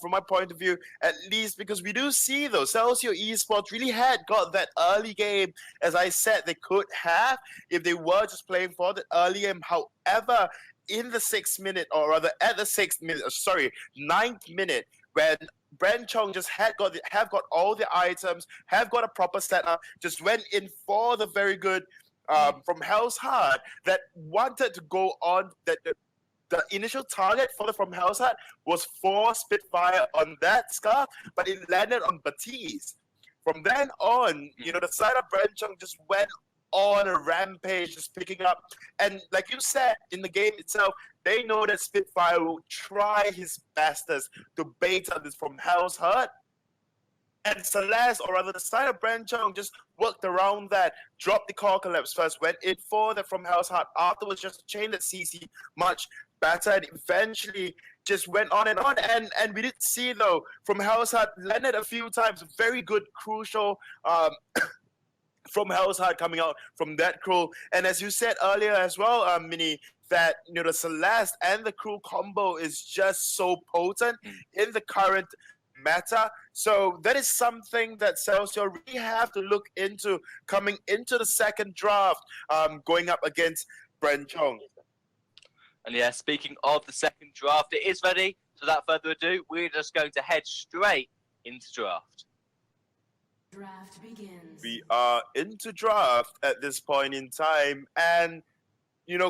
from my point of view, at least because we do see, though, Celsior Esports really had got that early game. As I said, they could have if they were just playing for the early game. However, in the 6th minute, or rather at the 9th minute, when Brenchong just have got all the items, have got a proper setup, just went in for the very good from Hell's Heart that wanted to go on. That the initial target for the From Hell's Heart was 4 Spitfire on that Scarf, but it landed on Batiste. From then on, the side of Brenchong just went on a rampage, just picking up. And like you said, in the game itself, they know that Spitfire will try his bestest to bait on this From Hell's Heart. And Celeste, or rather the side of Brenchong, just worked around that, dropped the core collapse first, went in for the From Hell's Heart, afterwards just chained the CC much better, and eventually just went on. And we did see, though, From Hell's Heart landed a few times, very good, crucial From Hell's Heart coming out from that crew. And as you said earlier as well, Mini, that the Celeste and the crew combo is just so potent in the current meta. So that is something that Celsior really have to look into coming into the second draft, going up against Brenchong. And yeah, speaking of the second draft, it is ready. So without further ado, we're just going to head straight into draft. Draft begins. We are into draft at this point in time, and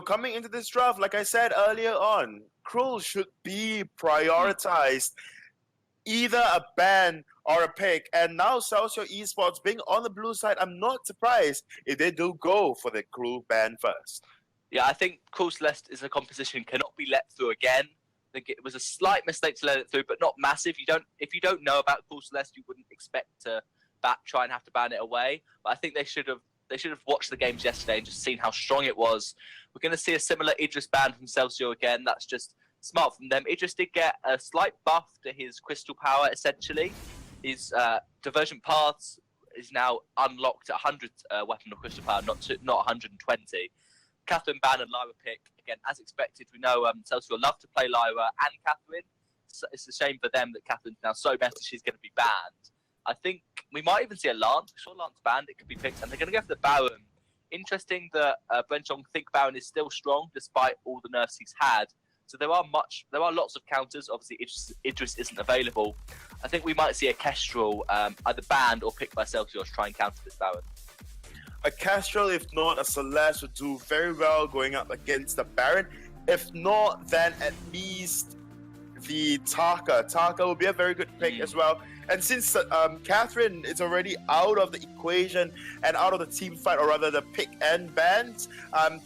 coming into this draft, like I said earlier on, Krull should be prioritized, either a ban or a pick. And now Celsior Esports being on the blue side, I'm not surprised if they do go for the Krull ban first. Yeah, I think Cruel Celeste is a composition cannot be let through again. I think it was a slight mistake to let it through, but not massive. If you don't know about Cruel Celeste, you wouldn't expect to try and have to ban it away. But I think they should have They should have watched the games yesterday and just seen how strong it was. We're going to see a similar Idris ban from Celsior again. That's just smart from them. Idris did get a slight buff to his crystal power, essentially. His divergent paths is now unlocked at 100 weapon or crystal power, not 120. Catherine ban and Lyra pick, again, as expected. We know Celsior love to play Lyra and Catherine. It's a shame for them that Catherine's now so messy she's going to be banned. I think we might even see a Lance. We're sure Lance banned, it could be picked, and they're going to go for the Baron. Interesting that Brenchong think Baron is still strong despite all the nerfs he's had. So there are lots of counters. Obviously, Idris isn't available. I think we might see a Kestrel either banned or picked by Celsior to try and counter this Baron. A Kestrel, if not a Celeste, would do very well going up against the Baron. If not, then at least the Taka. Taka will be a very good pick as well. And since Catherine is already out of the equation and out of the team fight, or rather the pick and bans,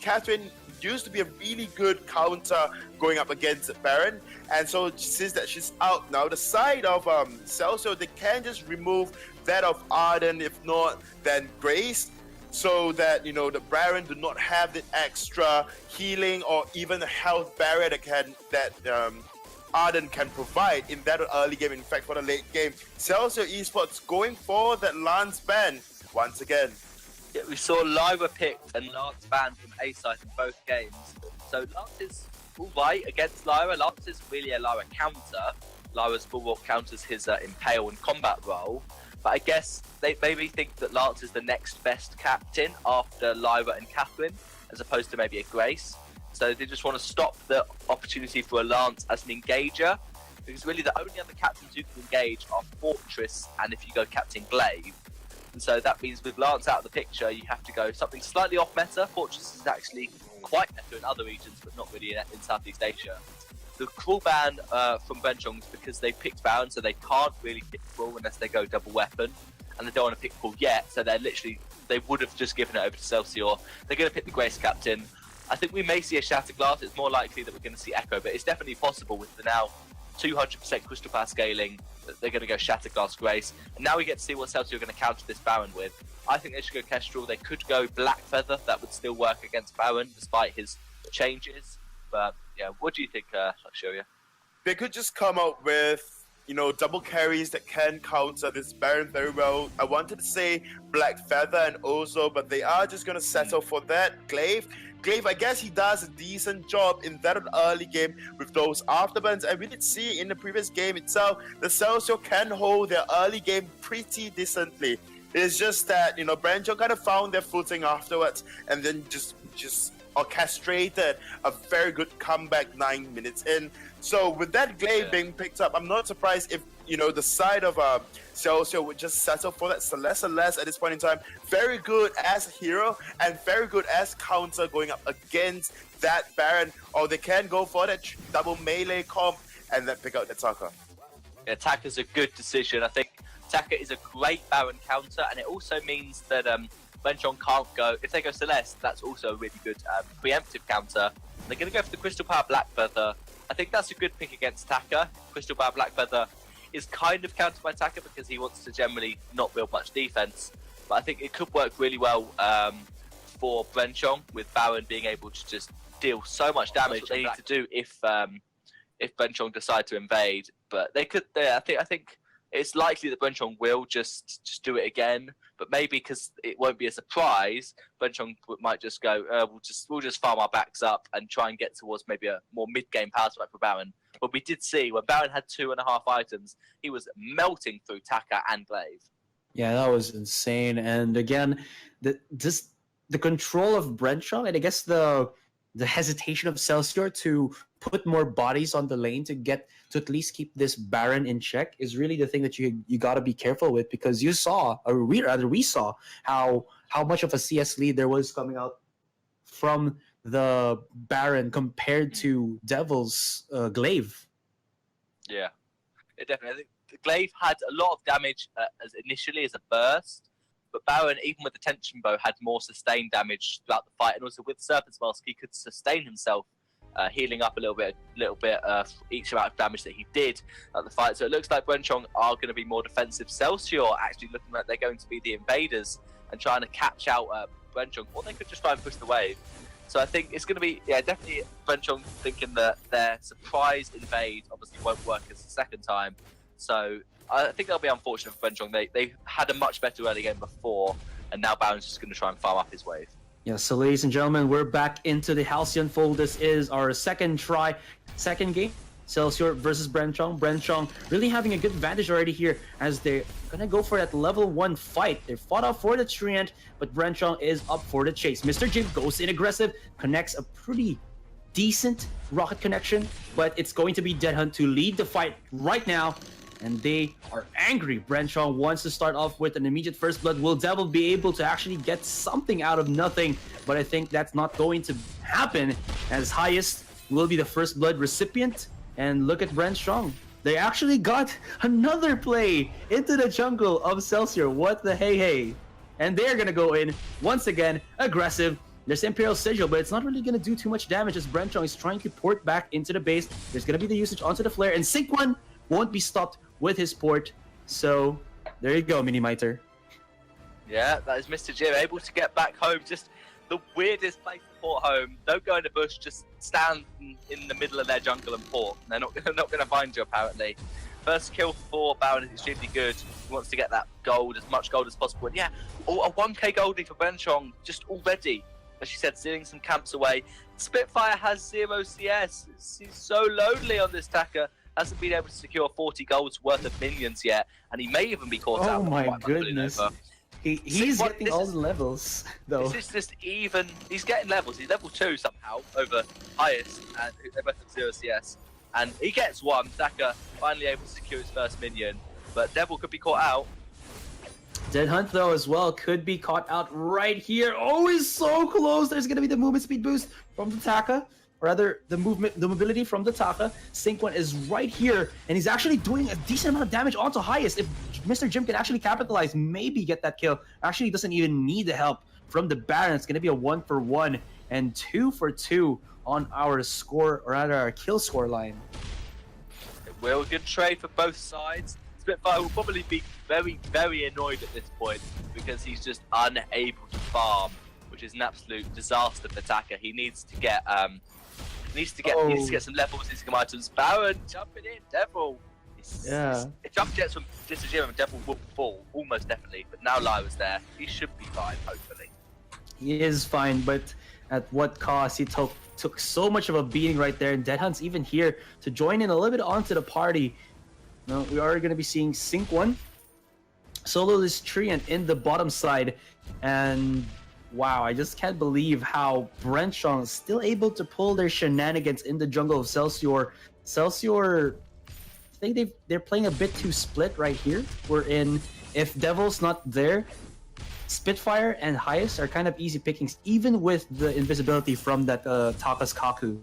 Catherine used to be a really good counter going up against Baron. And so since that she's out now, the side of Celsior, they can just remove that of Arden, if not, then Grace, so that, you know, the Baron do not have the extra healing or even a health barrier that Arden can provide in that early game. In fact, for the late game, Celsior Esports going for that Lance ban once again. Yeah, we saw Lyra picked and Lance banned from A side in both games. So Lance is alright against Lyra. Lance is really a Lyra counter. Lyra's bulwark counters his impale and combat role. But I guess they maybe think that Lance is the next best captain after Lyra and Catherine, as opposed to maybe a Grace. So they just want to stop the opportunity for a Lance as an engager, because really the only other captains who can engage are Fortress and if you go Captain Glaive. And so that means with Lance out of the picture, you have to go something slightly off meta. Fortress is actually quite meta in other regions, but not really in Southeast Asia. The Cruel ban from Brenchong is because they picked Baron, so they can't really pick Cruel unless they go double weapon. And they don't want to pick Cruel yet, so they would have just given it over to Celsior. They're going to pick the Grace captain. I think we may see a Shatterglass. It's more likely that we're going to see Echo, but it's definitely possible with the now 200% crystal power scaling that they're going to go Shatterglass Grace. And now we get to see what Celsior are going to counter this Baron with. I think they should go Kestrel. They could go Black Feather. That would still work against Baron despite his changes. But yeah, what do you think, Luxuria? They could just come out with, you know, double carries that can counter this Baron very well. I wanted to say Black Feather and Ozo, but they are just going to settle for that. Glaive, I guess he does a decent job in that early game with those afterbans, and we did see in the previous game itself, the Celsior can hold their early game pretty decently. It's just that, you know, Brenchong kind of found their footing afterwards, and then just orchestrated a very good comeback 9 minutes in. So with that Glaive being picked up, I'm not surprised if, you know, the side of Celsior would just settle for that Celeste at this point in time. Very good as hero and very good as counter going up against that Baron. Or they can go for that double melee comp and then pick out the Taka. Yeah, Taka's a good decision. I think Taka is a great Baron counter, and it also means that Brenchong can't go. If they go Celeste, that's also a really good preemptive counter. They're going to go for the Crystal Power Black Feather. I think that's a good pick against Taka. Crystal Power Black Feather is kind of countered by Taka because he wants to generally not build much defense. But I think it could work really well for Brenchong, with Baron being able to just deal so much damage. What they need to do if Brenchong decide to invade. But they could. I think it's likely that Brenchong will just do it again. But maybe because it won't be a surprise, Brenchong might just go, we'll just farm our backs up and try and get towards maybe a more mid-game power spike for Baron. But we did see when Baron had 2.5 items, he was melting through Taka and Glaive. Yeah, that was insane. And again, the control of Brenchong, and I guess the hesitation of Celsior to put more bodies on the lane to at least keep this Baron in check is really the thing that you got to be careful with, because we saw how much of a CS lead there was coming out from the Baron compared to Devil's Glaive. Yeah, it definitely. I think the Glaive had a lot of damage initially as a burst, but Baron, even with the tension bow, had more sustained damage throughout the fight, and also with Serpent's Mask, he could sustain himself, healing up a little bit each amount of damage that he did at the fight. So it looks like Brenchong are going to be more defensive. Celsior actually looking like they're going to be the invaders, and trying to catch out Brenchong, or they could just try and push the wave. So I think it's going to be, definitely Brenchong thinking that their surprise invade obviously won't work as the second time. So I think that'll be unfortunate for Brenchong. They had a much better early game before, and now Baron's just going to try and farm up his wave. Yeah, so ladies and gentlemen, we're back into the Halcyon Fold. This is our second game. Celsior versus Brenchong. Brenchong really having a good advantage already here as they're gonna go for that level 1 fight. They fought off for the Treant, but Brenchong is up for the chase. Mr. Jim goes in aggressive, connects a pretty decent rocket connection, but it's going to be Dead Hunt to lead the fight right now. And they are angry. Brenchong wants to start off with an immediate first blood. Will Devil be able to actually get something out of nothing? But I think that's not going to happen, as Highest will be the first blood recipient. And look at Brenchong. They actually got another play into the jungle of Celsior. What the hey. And they're going to go in, once again, aggressive. There's Imperial Sigil, but it's not really going to do too much damage as Brenchong is trying to port back into the base. There's going to be the usage onto the flare, and Sync 1 won't be stopped with his port. So there you go, Minimiter. Yeah, that is Mr. Jim able to get back home. Just the weirdest place to port home. Don't go in the bush, just stand in the middle of their jungle and port. They're not going to find you, apparently. First kill for Baron is extremely good. He wants to get that gold, as much gold as possible. And yeah, a 1k goldie for Brenchong just already. As she said, stealing some camps away. Spitfire has 0 CS. He's so lonely on this Taka. Hasn't been able to secure 40 golds worth of minions yet, and he may even be caught out. Oh my goodness. He's getting all the levels, though. This is just even. He's getting levels. He's level 2 somehow over Highest, and they both have 0 CS. And he gets 1. Taka finally able to secure his first minion, but Devil could be caught out. Dead Hunt, though, as well, could be caught out right here. Oh, he's so close. There's going to be the movement speed boost from the Taka. Or rather, the mobility from the Taka. Sync 1 is right here, and he's actually doing a decent amount of damage onto Highest. If Mr. Jim can actually capitalize, maybe get that kill. Actually, he doesn't even need the help from the Baron. It's going to be a 1-for-1 and 2-for-2 on our score, or rather our kill score line. Well, good trade for both sides. Spitfire will probably be very, very annoyed at this point because he's just unable to farm, which is an absolute disaster for Taka. He needs to get needs to get some levels, needs to get items. Baron jumping in, Devil. If jump jets from Mr. Jim and Devil will fall, almost definitely. But now Lyra's there. He should be fine, hopefully. He is fine, but at what cost? He took so much of a beating right there, and Dead Hunt's even here to join in a little bit onto the party. Now, we are going to be seeing Sync 1 solo this Treant in the bottom side, and wow, I just can't believe how Brenchong is still able to pull their shenanigans in the jungle of Celsior. Celsior, I think they're playing a bit too split right here. We're in, if Devil's not there, Spitfire and Highest are kind of easy pickings, even with the invisibility from that Taka's Kaku.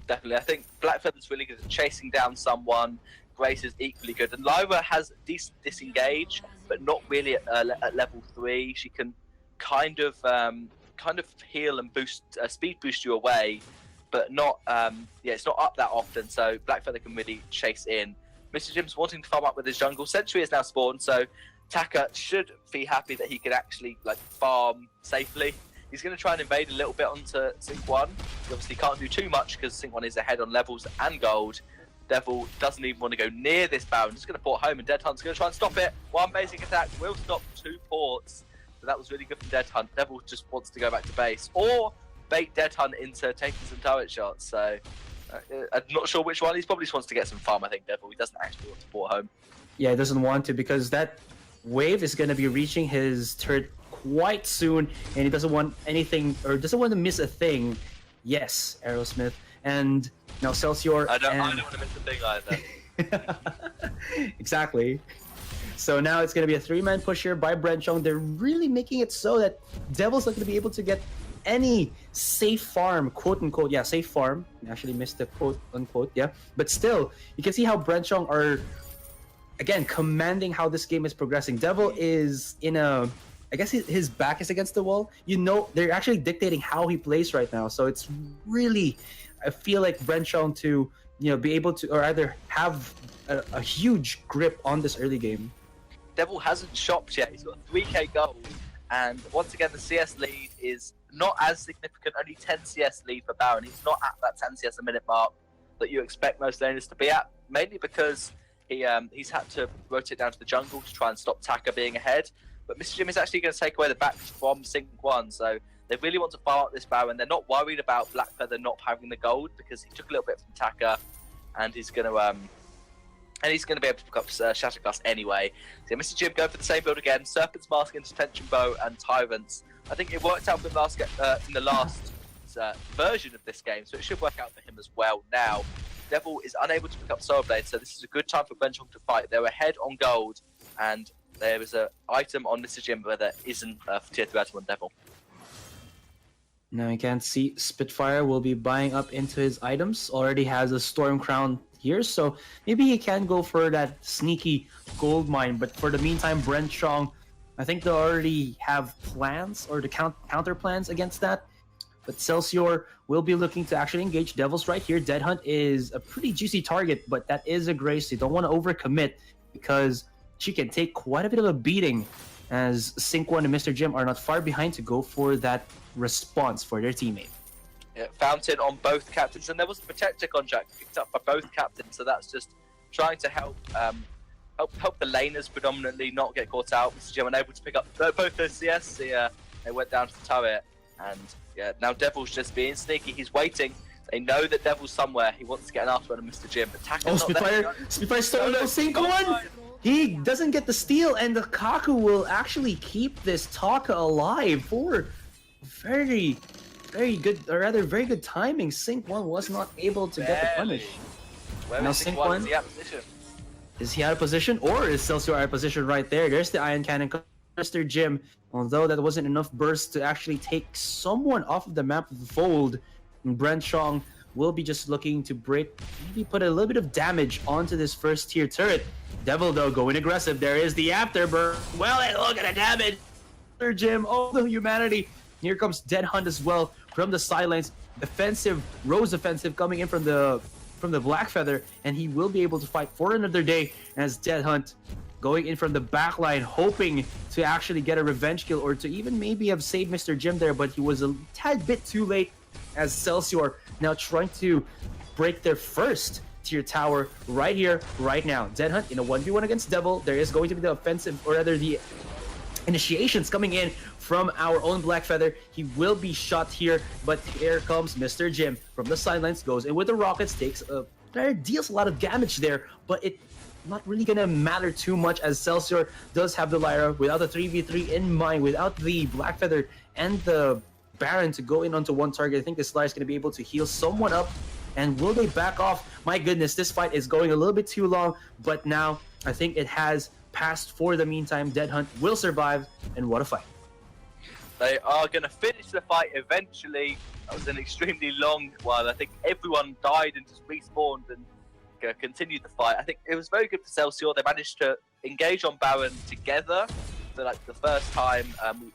Definitely. I think Black Feather's really good at chasing down someone. Grace is equally good. And Lyra has decent disengage, but not really at level 3. She can kind of heal and boost, speed boost you away, but not, it's not up that often, so Black Feather can really chase in. Mr. Jim's wanting to farm up with his jungle. Sentry is now spawned, so Taka should be happy that he can actually farm safely. He's going to try and invade a little bit onto Sync 1. He obviously can't do too much because Sync 1 is ahead on levels and gold. Devil doesn't even want to go near this Baron. Just going to port home, and Dead Hunt's going to try and stop it. One basic attack will stop 2 ports. So that was really good from Dead Hunt. Devil just wants to go back to base, or bait Dead Hunt into taking some turret shots. So I'm not sure which one. He probably just wants to get some farm, I think, Devil. He doesn't actually want to port home. Yeah, he doesn't want to, because that wave is going to be reaching his turret quite soon, and he doesn't want anything, or doesn't want to miss a thing. Yes, Aerosmith. And now Celsior. I don't want to miss a thing either. Exactly. So now it's going to be a 3-man push here by Brenchong. They're really making it so that Devil's not going to be able to get any safe farm, quote unquote. Yeah, safe farm. I actually missed the quote unquote. Yeah, but still, you can see how Brenchong are, again, commanding how this game is progressing. Devil is in a, I guess his back is against the wall. You know, they're actually dictating how he plays right now. So it's really, I feel like Brenchong to, be able to, or either have a huge grip on this early game. Devil hasn't shopped yet. He's got 3k gold, And once again, the CS lead is not as significant, only 10 CS lead for Baron. He's not at that 10 CS a minute mark that you expect most laners to be at, mainly because he's had to rotate down to the jungle to try and stop Taka being ahead. But Mr. Jim is actually going to take away the back from Sync 1, so they really want to fire out this Baron. They're not worried about Blackfeather not having the gold because he took a little bit from Taka, and he's going to be able to pick up Shatterclass anyway. So Mr. Jim going for the same build again: Serpent's Mask into Tension Bow and Tyrants. I think it worked out for him in the last version of this game, so it should work out for him as well now. Devil is unable to pick up Soul Blade, so this is a good time for Brenchong to fight. They're ahead on gold, and there is an item on Mr. Jim, but there isn't a tier 3 item on Devil. Now you can see Spitfire will be buying up into his items. Already has a Storm Crown here, so maybe he can go for that sneaky gold mine. But for the meantime, Brenchong, I think they already have plans or the counter plans against that. But Celsior will be looking to actually engage Devils right here. Dead Hunt is a pretty juicy target, but that is a Grace. You don't want to overcommit because she can take quite a bit of a beating, as Sync 1 and Mr. Jim are not far behind to go for that response for their teammate. Yeah, Fountain on both captains, and there was a Protector contract picked up by both captains, so that's just trying to help the laners predominantly not get caught out. Mr. Jim unable to pick up both those CS. They went down to the turret, and yeah, now Devil's just being sneaky. He's waiting. They know that Devil's somewhere. He wants to get an after on Mr. Jim. But Taka's not there. Spitfire stole Sync 1! He doesn't get the steal, and the Kaku will actually keep this Taka alive for very good, or rather very good timing. Sync 1 was not able to get the punish. Now Sync 1 is he out of position? Is he out of position, or is Celsior out of position right there? There's the Iron Cannon. Mr. Jim, although that wasn't enough burst to actually take someone off of the map of the fold, Brenchong will be just looking to maybe put a little bit of damage onto this first tier turret. Devil, though, going aggressive. There is the afterburn. Well, and look at the damage. Mr. Jim, oh, the humanity. Here comes Dead Hunt as well from the sidelines. Defensive, Rose offensive coming in from the Blackfeather, and he will be able to fight for another day as Dead Hunt going in from the back line, hoping to actually get a revenge kill or to even maybe have saved Mr. Jim there, but he was a tad bit too late as Celsior now trying to break their first tier tower right here, right now. Dead Hunt in a 1v1 against Devil. There is going to be the offensive, or rather the initiations coming in from our own Blackfeather. He will be shot here, but here comes Mr. Jim from the sidelines, goes in with the rockets, deals a lot of damage there, but it not really gonna matter too much as Celsior does have the Lyra without the 3v3 in mind, without the Blackfeather and the Baron to go in onto one target. I think this Lyra is gonna be able to heal someone up. And will they back off? My goodness, this fight is going a little bit too long, but now I think it has passed for the meantime. Dead Hunt will survive, and what a fight. They are going to finish the fight eventually. That was an extremely long one. I think everyone died and just respawned and continued the fight. I think it was very good for Celsior. They managed to engage on Baron together for like the first time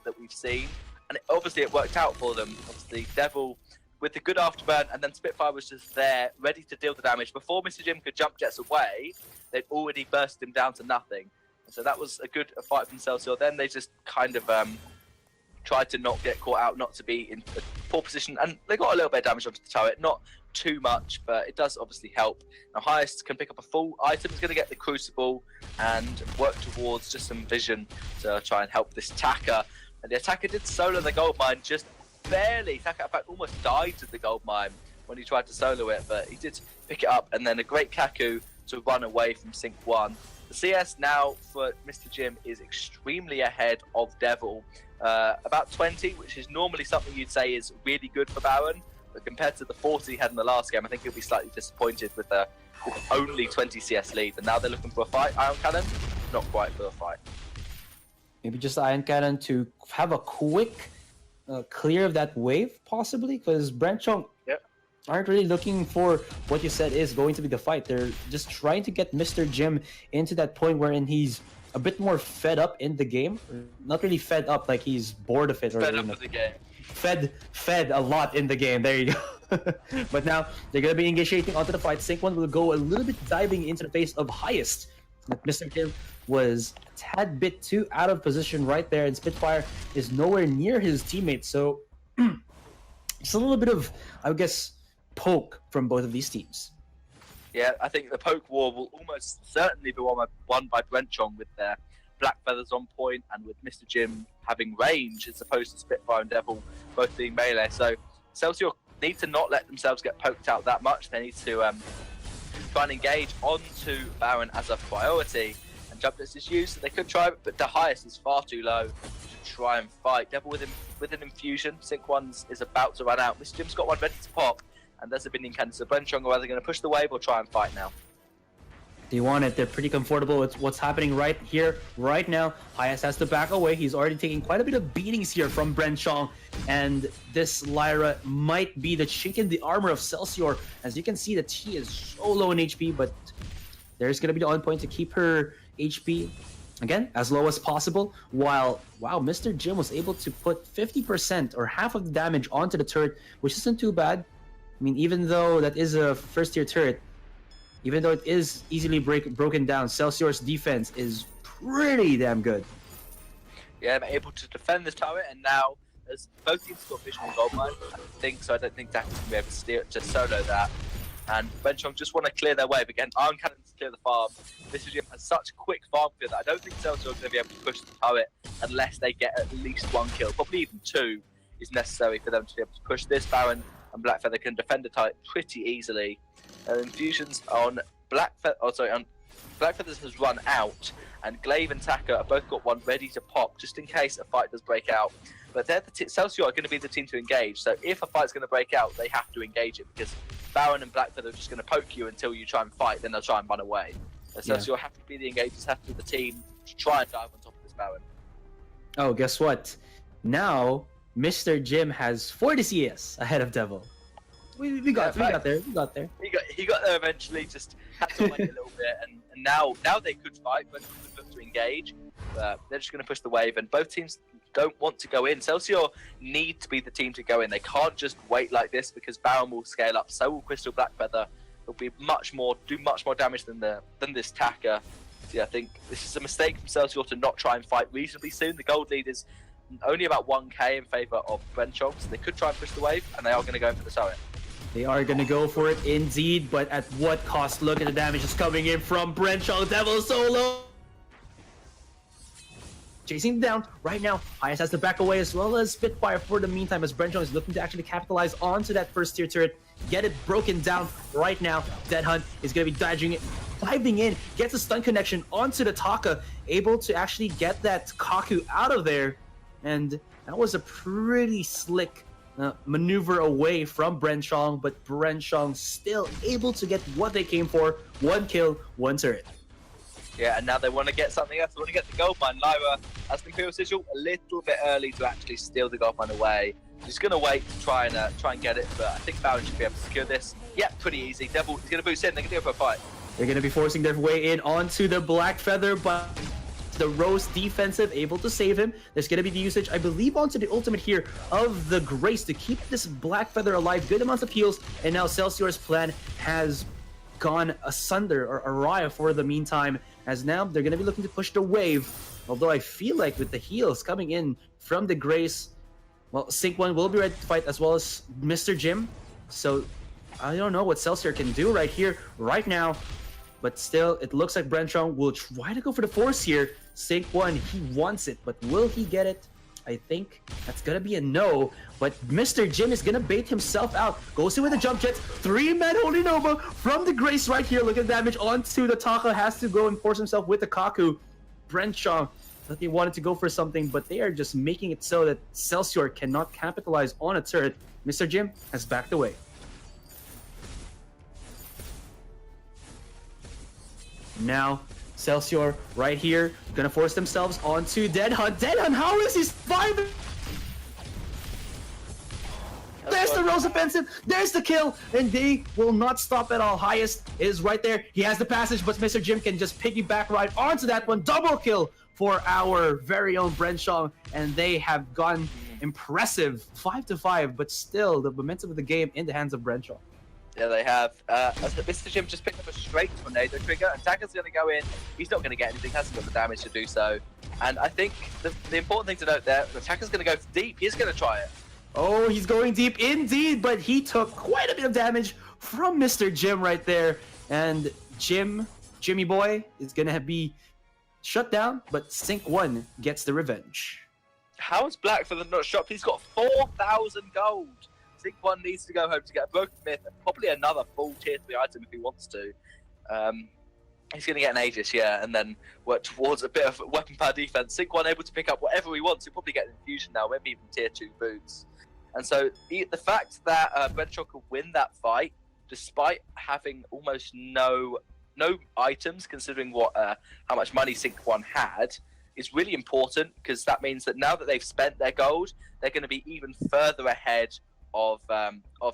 that we've seen. And obviously it worked out for them. Obviously Devil with the good afterburn, and then Spitfire was just there, ready to deal the damage. Before Mr. Jim could jump jets away, they'd already burst him down to nothing. And so that was a good fight from Celsior. Then they just kind of tried to not get caught out, not to be in a poor position, and they got a little bit of damage onto the turret. Not too much, but it does obviously help. Now Highest can pick up a full item. He's going to get the Crucible and work towards just some vision to try and help this Taka. And the attacker did solo the gold mine just barely. Taka, in fact, almost died to the gold mine when he tried to solo it, but he did pick it up, and then a great Kaku to run away from Sync 1. The CS now for Mr. Jim is extremely ahead of Devil, about 20, which is normally something you'd say is really good for Baron, but compared to the 40 he had in the last game, I think he'll be slightly disappointed with only 20 CS lead. And now they're looking for a fight. Iron Cannon, not quite for a fight. Maybe just Iron Cannon to have a quick clear of that wave, possibly, because Brenchong aren't really looking for what you said is going to be the fight. They're just trying to get Mr. Jim into that point wherein he's a bit more fed up in the game. Not really fed up, like he's bored of it. Fed up with the game. Fed a lot in the game. There you go. But now they're going to be initiating onto the fight. Sync 1 will go a little bit diving into the face of Highest. Mr. Jim was a tad bit too out of position right there, and Spitfire is nowhere near his teammates. So it's a little bit of, I guess, poke from both of these teams. Yeah, I think the poke war will almost certainly be won by Brenchong with their Black Feathers on point and with Mr. Jim having range as opposed to Spitfire and Devil both being melee. So Celsior need to not let themselves get poked out that much. They need to try and engage onto Baron as a priority. And jump this is used, so they could try it, but the highest is far too low to try and fight. Devil with an infusion. Sync ones is about to run out. Mr. Jim's got one ready to pop. And there's a binding cannon. So Brenchong are either going to push the wave or try and fight now. They want it. They're pretty comfortable with what's happening right here, right now. Highest has to back away. He's already taking quite a bit of beatings here from Brenchong. And this Lyra might be the chink in the armor of Celsior. As you can see that she is so low in HP, but there's going to be the on point to keep her HP, again, as low as possible. While, wow, Mr. Jim was able to put 50% or half of the damage onto the turret, which isn't too bad. I mean, even though that is a first-tier turret, even though it is easily broken down, Celsior's defense is pretty damn good. Yeah, they're able to defend this turret, and now as both teams got vision on gold mine, I think so. I don't think Dax can be able to solo that. And Brenchong just want to clear their wave again. Iron Cannons to clear the farm. This is has such a quick farm clear that I don't think Celsior are going to be able to push the turret unless they get at least one kill, probably even two is necessary for them to be able to push this. Baron and Black Feather can defend the turret pretty easily. Infusions on Black Feathers has run out, and Glaive and Taka have both got one ready to pop just in case a fight does break out. But they're Celsior are going to be the team to engage, so if a fight's going to break out, they have to engage it, because Baron and Black Feather are just going to poke you until you try and fight, then they'll try and run away. So Celsior have to be the engagers, have to be the team to try and dive on top of this Baron. Oh, guess what? Now, Mr. Jim has 40 CS ahead of Devil. We got there. He got there eventually, just had to wait a little bit, and now they could fight, but could look to engage. They're just going to push the wave, and both teams don't want to go in. Celsior need to be the team to go in. They can't just wait like this, because Baron will scale up, so will Crystal Black Feather. It'll be do much more damage than this Taka. So yeah, I think this is a mistake from Celsior to not try and fight reasonably soon. The gold lead is only about 1k in favour of Brenchong, so they could try and push the wave, and they are going to go in for the turret. They are going to go for it indeed, but at what cost? Look at the damage that's coming in from Brenchong. Devil solo! Chasing down right now. Highest has to back away, as well as Spitfire for the meantime, as Brenchong is looking to actually capitalize onto that first tier turret. Get it broken down right now. Dead Hunt is going to be dodging it, diving in, gets a stun connection onto the Taka, able to actually get that Kaku out of there. And that was a pretty slick maneuver away from Brenchong, but Brenchong still able to get what they came for. One kill, one turret. Yeah, and now they want to get something else. They want to get the gold mine. Lyra, as the Imperial Sigil, a little bit early to actually steal the gold mine away. He's going to wait to try and get it, but I think Baron should be able to secure this. Yeah, pretty easy. Devil is going to boost in. They're going to go for a fight. They're going to be forcing their way in onto the Black Feather, but the Rose defensive able to save him. There's going to be the usage, I believe, onto the ultimate here of the Grace to keep this Black Feather alive. Good amounts of heals, and now Celsior's plan has gone asunder or awry for the meantime, as now they're going to be looking to push the wave. Although I feel like with the heals coming in from the Grace, well, Sync 1 will be ready to fight, as well as Mr. Jim. So I don't know what Celsior can do right here, right now. But still, it looks like Brenchong will try to go for the force here. Sync 1, he wants it, but will he get it? I think that's gonna be a no. But Mr. Jim is gonna bait himself out. Goes in with the jump jets. 3-man Holy Nova from the Grace right here. Look at the damage onto the Taka. Has to go and force himself with the Kaku. Brenchong thought they wanted to go for something, but they are just making it so that Celsior cannot capitalize on a turret. Mr. Jim has backed away. Now, Celsior right here, gonna force themselves onto Dead Hunt. Dead Hunt, how is he surviving? There's the Rose offensive, there's the kill, and they will not stop at all. Highest is right there. He has the passage, but Mr. Jim can just piggyback right onto that one. Double kill for our very own Brenchong, and they have gone impressive 5-5, but still the momentum of the game in the hands of Brenchong. Yeah, they have. Mr. Jim just picked up a straight tornado trigger, and Takka's going to go in. He's not going to get anything, hasn't got the damage to do so. And I think the important thing to note there, Takka's going to go deep. He's going to try it. Oh, he's going deep indeed, but he took quite a bit of damage from Mr. Jim right there. And Jimmy boy, is going to be shut down, but Sync 1 gets the revenge. How is Black for the not shop? He's got 4,000 gold. Sync 1 needs to go home to get a Broken Myth and probably another full tier 3 item if he wants to. He's going to get an Aegis, yeah, and then work towards a bit of weapon power defense. Sync 1 able to pick up whatever he wants. He'll probably get an Infusion now, maybe even tier 2 boots. And so the fact that Brenchong could win that fight, despite having almost no items, considering how much money Sync 1 had, is really important, because that means that now that they've spent their gold, they're going to be even further ahead of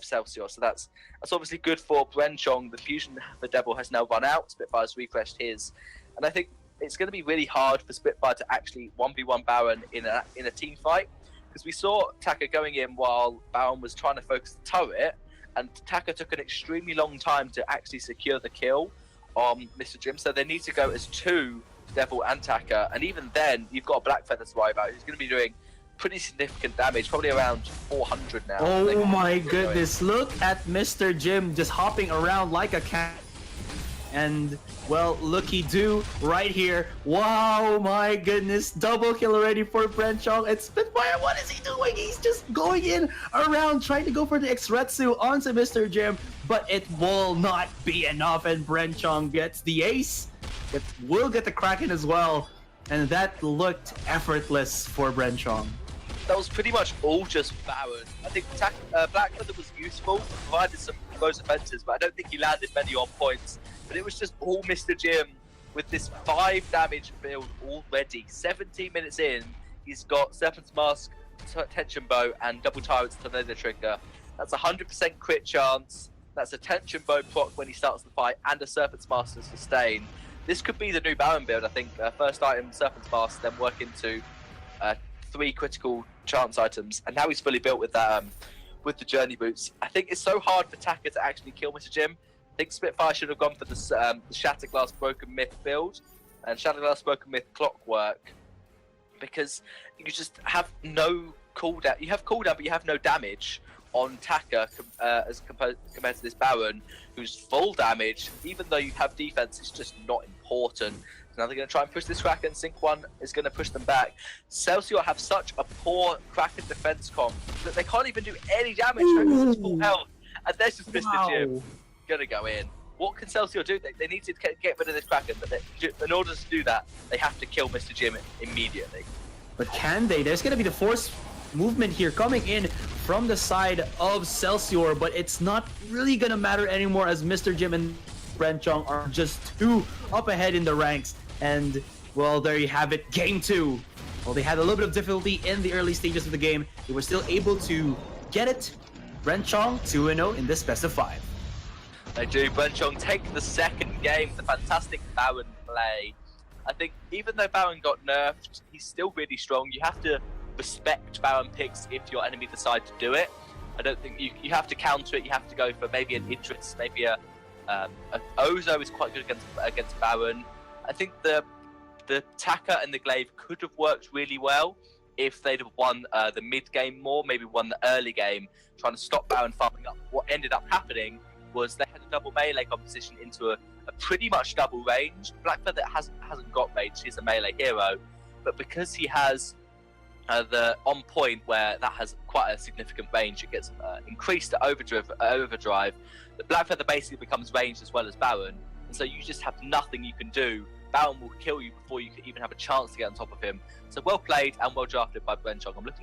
Celsior. So that's obviously good for Brenchong. The fusion for Devil has now run out. Spitfire's refreshed his, and I think it's going to be really hard for Spitfire to actually 1v1 Baron in a team fight, because we saw Taka going in while Baron was trying to focus the turret, and Taka took an extremely long time to actually secure the kill on Mr. Jim. So they need to go as 2, Devil and Taka, and even then you've got a Black Feather to worry about, who's going to be doing pretty significant damage, probably around 400 now. Oh my goodness, look at Mr. Jim just hopping around like a cat. And, well, looky-do right here. Wow, my goodness, double kill already for Brenchong. And Spitfire, what is he doing? He's just going in around, trying to go for the X-Retsu onto Mr. Jim, but it will not be enough, and Brenchong gets the ace. It will get the Kraken as well, and that looked effortless for Brenchong. That was pretty much all just Baron. I think Black Feather was useful, provided some close offenses, but I don't think he landed many on points. But it was just all Mr. Jim with this 5 damage build already. 17 minutes in, he's got Serpent's Mask, Tension Bow, and Double Tyrant's Tornado Trigger. That's a 100% crit chance. That's a Tension Bow proc when he starts the fight, and a Serpent's Mask to sustain. This could be the new Baron build, I think. First item, Serpent's Mask, then work into 3 critical chance items, and now he's fully built with that with the Journey Boots. I think it's so hard for Taka to actually kill Mr. Jim. I think Spitfire should have gone for the Shatterglass Broken Myth build and Shatterglass Broken Myth Clockwork, because you just have no cooldown. You have cooldown, but you have no damage on Taka as compared to this Baron, who's full damage. Even though you have defense, it's just not important. So now they're going to try and push this Kraken. Sync 1 is going to push them back. Celsior have such a poor Kraken defense comp that they can't even do any damage. Kraken's full health, and there's just Mr. Jim going to go in. What can Celsior do? They need to get rid of this Kraken, but in order to do that, they have to kill Mr. Jim immediately. But can they? There's going to be the force movement here coming in from the side of Celsior, but it's not really going to matter anymore, as Mr. Jim and Brenchong are just 2 up ahead in the ranks. And, well, there you have it, game 2. Well, they had a little bit of difficulty in the early stages of the game. They were still able to get it. Brenchong 2-0 in this best of 5. They do. Brenchong take the second game with a fantastic Baron play. I think even though Baron got nerfed, he's still really strong. You have to respect Baron picks if your enemy decide to do it. I don't think you have to counter it. You have to go for maybe an Idris, maybe a Ozo is quite good against Baron. I think the Taka and the Glaive could have worked really well if they'd have won the mid game more, maybe won the early game, trying to stop Baron farming up. What ended up happening was they had a double melee composition into a pretty much double range. Black Feather hasn't got range, he's a melee hero, but because he has the on point where that has quite a significant range, it gets increased to overdrive. The Black Feather basically becomes ranged as well as Baron, and so you just have nothing you can do. Baron will kill you before you can even have a chance to get on top of him. So well played and well drafted by Brenchong. I'm looking